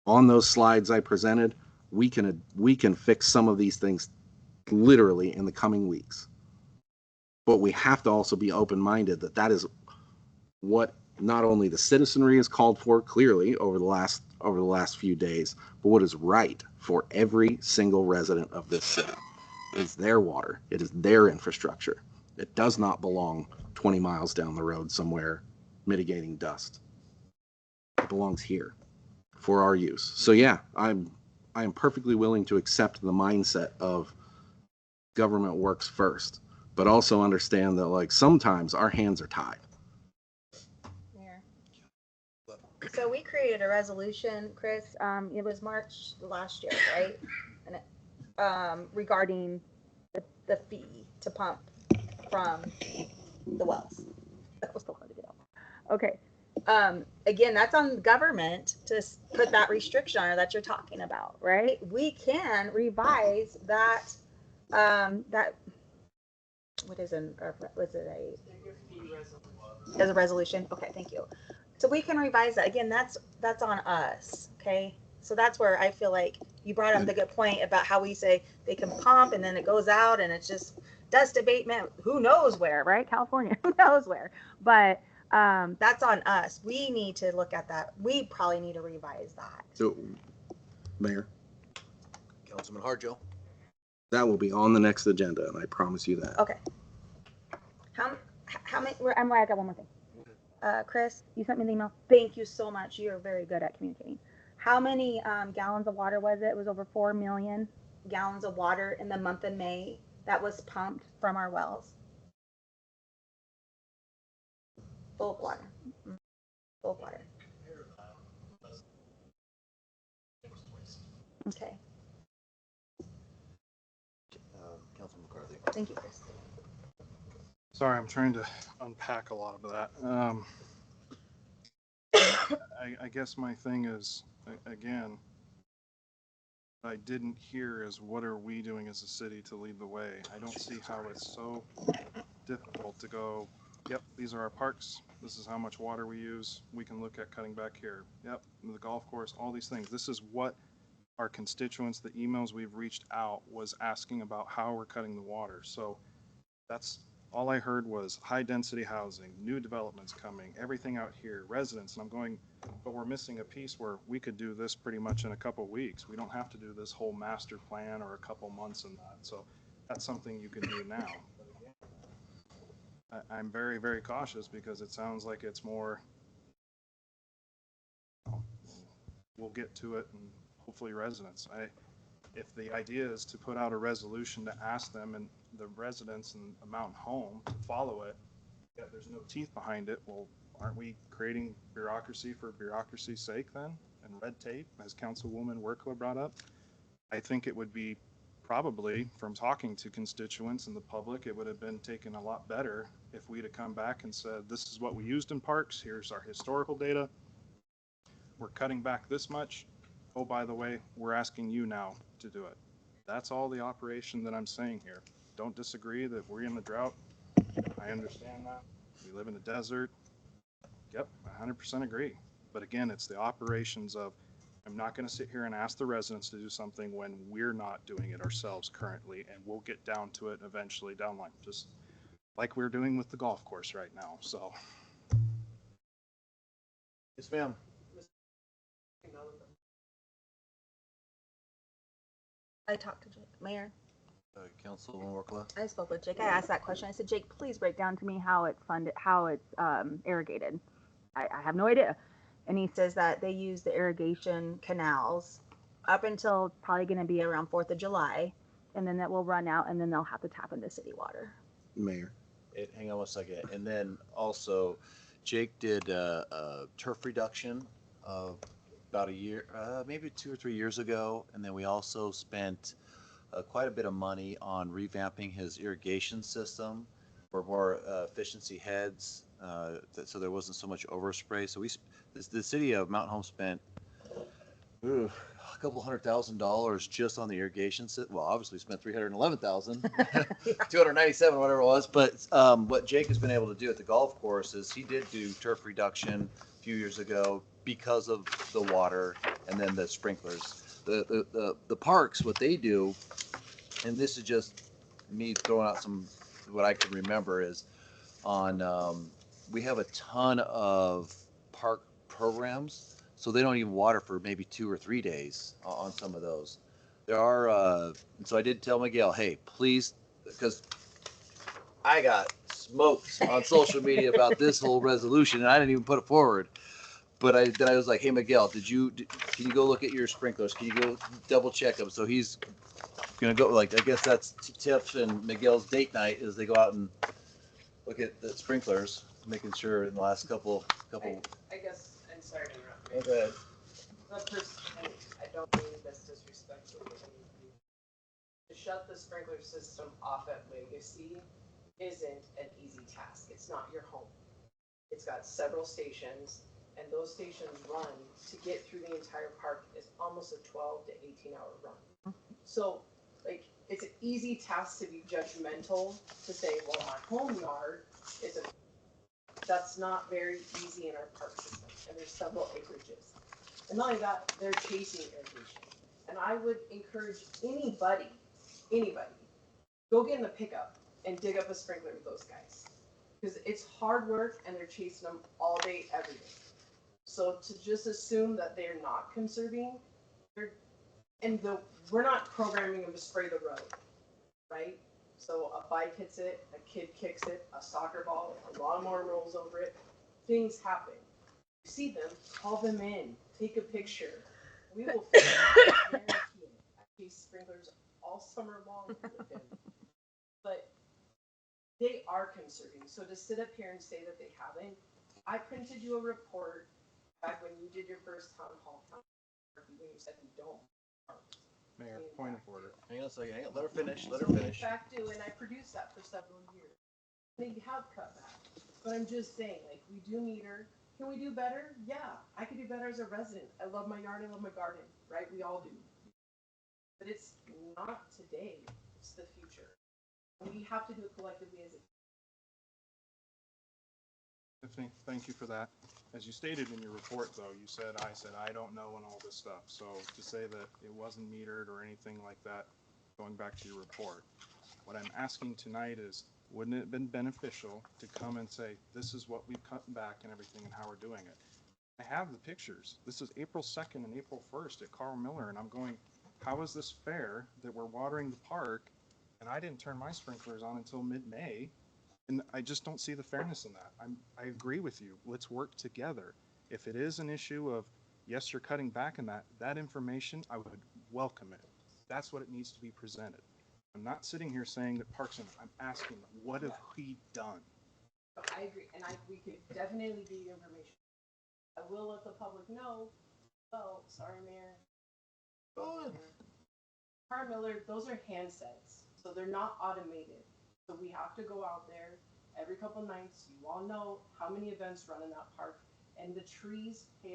on those slides I presented, we can fix some of these things literally in the coming weeks. But we have to also be open-minded that that is what not only the citizenry has called for clearly over the last few days, but what is right for every single resident of this city. Is their water. It is their infrastructure. It does not belong 20 miles down the road somewhere mitigating dust. It belongs here for our use. So yeah, I am perfectly willing to accept the mindset of government works first, but also understand that like sometimes our hands are tied. Mayor. So we created a resolution, Chris. It was March last year, right? And it, regarding the fee to pump from the wells. That was the one to get out. Okay. Again, that's on government to put that restriction on it that you're talking about, right? We can revise that. That what is it? Was it as a resolution? Okay, thank you. So we can revise that. Again, that's on us. Okay. So that's where I feel like you brought up the good point about how we say they can pump and then it goes out and it's just dust abatement. Who knows where, right? California, who knows where? But that's on us. We need to look at that. We probably need to revise that. So, Mayor, Councilman Harjo. that will be on the next agenda, and I promise you that. Okay. How many? I got one more thing. Chris, you sent me the email. Thank you so much. You're very good at communicating. How many gallons of water was it? It was over 4 million gallons of water in the month of May that was pumped from our wells. Full of water. Full of water. Okay. Councilman McCarthy. Thank you, Chris. Sorry, I'm trying to unpack a lot of that. I guess my thing is, again, I didn't hear is what are we doing as a city to lead the way? I don't see how it's so difficult to go, yep, these are our parks. This is how much water we use. We can look at cutting back here. Yep, the golf course, all these things. This is what our constituents, the emails we've reached out was asking about how we're cutting the water. So that's all I heard was high density housing, new developments coming, everything out here, residents. And I'm going, but we're missing a piece where we could do this pretty much in a couple of weeks. We don't have to do this whole master plan or a couple months in that. So that's something you can do now. I'm very, very cautious because it sounds like it's more, we'll get to it and hopefully residents. If the idea is to put out a resolution to ask them and the residents in a mountain home to follow it, yet there's no teeth behind it, well, aren't we creating bureaucracy for bureaucracy's sake then? And red tape, as Councilwoman Workla brought up? I think it would be probably, from talking to constituents and the public, it would have been taken a lot better if we'd have come back and said, this is what we used in parks, here's our historical data, we're cutting back this much. Oh, by the way, we're asking you now to do it. That's all the operation that I'm saying here. Don't disagree that we're in a drought. I understand that. We live in a desert. Yep, 100% agree. But again, it's the operations of, I'm not going to sit here and ask the residents to do something when we're not doing it ourselves currently, and we'll get down to it eventually down the line, just like we're doing with the golf course right now. So. Yes, ma'am. I talked to Jake, Mayor. Councilwoman Workla. I spoke with Jake. I asked that question. I said, Jake, please break down to me how it's funded, how it's irrigated. I have no idea. And he says that they use the irrigation canals up until probably going to be around 4th of July. And then that will run out and then they'll have to tap into city water. Mayor. Hang on one second. And then also, Jake did a turf reduction about a year, maybe 2 or 3 years ago. And then we also spent quite a bit of money on revamping his irrigation system for more efficiency heads, so there wasn't so much overspray. So the city of Mountain Home spent a couple $100,000 just on the irrigation system. Well, obviously spent $311,297, whatever it was. But what Jake has been able to do at the golf course is he did do turf reduction a few years ago because of the water and then the sprinklers. The parks, what they do, and this is just me throwing out some what I can remember is on, we have a ton of park programs, so they don't even water for maybe 2 or 3 days on some of those. There are, so I did tell Miguel, hey, please, because I got smoked on social media about this whole resolution, and I didn't even put it forward. But then I was like, hey Miguel, can you go look at your sprinklers? Can you go double check them? So he's gonna go, like, I guess that's Tiff and Miguel's date night, is they go out and look at the sprinklers, making sure in the last couple. I guess, I'm sorry to interrupt. Okay. The person, and I don't mean this disrespectfully, but to shut the sprinkler system off at Legacy isn't an easy task. It's not your home. It's got several stations, and those stations run to get through the entire park is almost a 12 to 18-hour run. So, like, it's an easy task to be judgmental, to say, well, my home yard is a, that's not very easy in our park system, and there's several acreages. And not only that, they're chasing irrigation. And I would encourage anybody, go get in the pickup and dig up a sprinkler with those guys. Because it's hard work and they're chasing them all day, every day. So to just assume that they're not conserving, we're not programming them to spray the road, right? So a bike hits it, a kid kicks it, a soccer ball, a lawnmower rolls over it, things happen. You see them, call them in, take a picture. We will fix it. I guarantee it. I chase sprinklers all summer long with him. But they are conserving. So to sit up here and say that they haven't, I printed you a report back when you did your first town hall, when you said you don't. Mayor, point of order. Hang on a second, let her finish, So in fact, and I produced that for several years. They have cut back, but I'm just saying, like, we do meter. Can we do better? Yeah, I could do better as a resident. I love my yard, I love my garden, right? We all do. But it's not today, it's the future. We have to do it collectively as a Tiffany, thank you for that. As you stated in your report, though, you said, I don't know, and all this stuff. So to say that it wasn't metered or anything like that, going back to your report, what I'm asking tonight is, wouldn't it have been beneficial to come and say, this is what we've cut back and everything and how we're doing it? I have the pictures. This is April 2nd and April 1st at Carl Miller, and I'm going, how is this fair that we're watering the park and I didn't turn my sprinklers on until mid-May? And I just don't see the fairness in that. I agree with you. Let's work together. If it is an issue of, yes, you're cutting back in that information, I would welcome it. That's what it needs to be presented. I'm not sitting here saying that Parks and I'm asking, what have we done? I agree, and we could definitely give you information. I will let the public know. Oh, sorry, Mayor. Go on. Carl Miller, those are handsets, so they're not automated. So we have to go out there every couple nights. You all know how many events run in that park, and the trees pay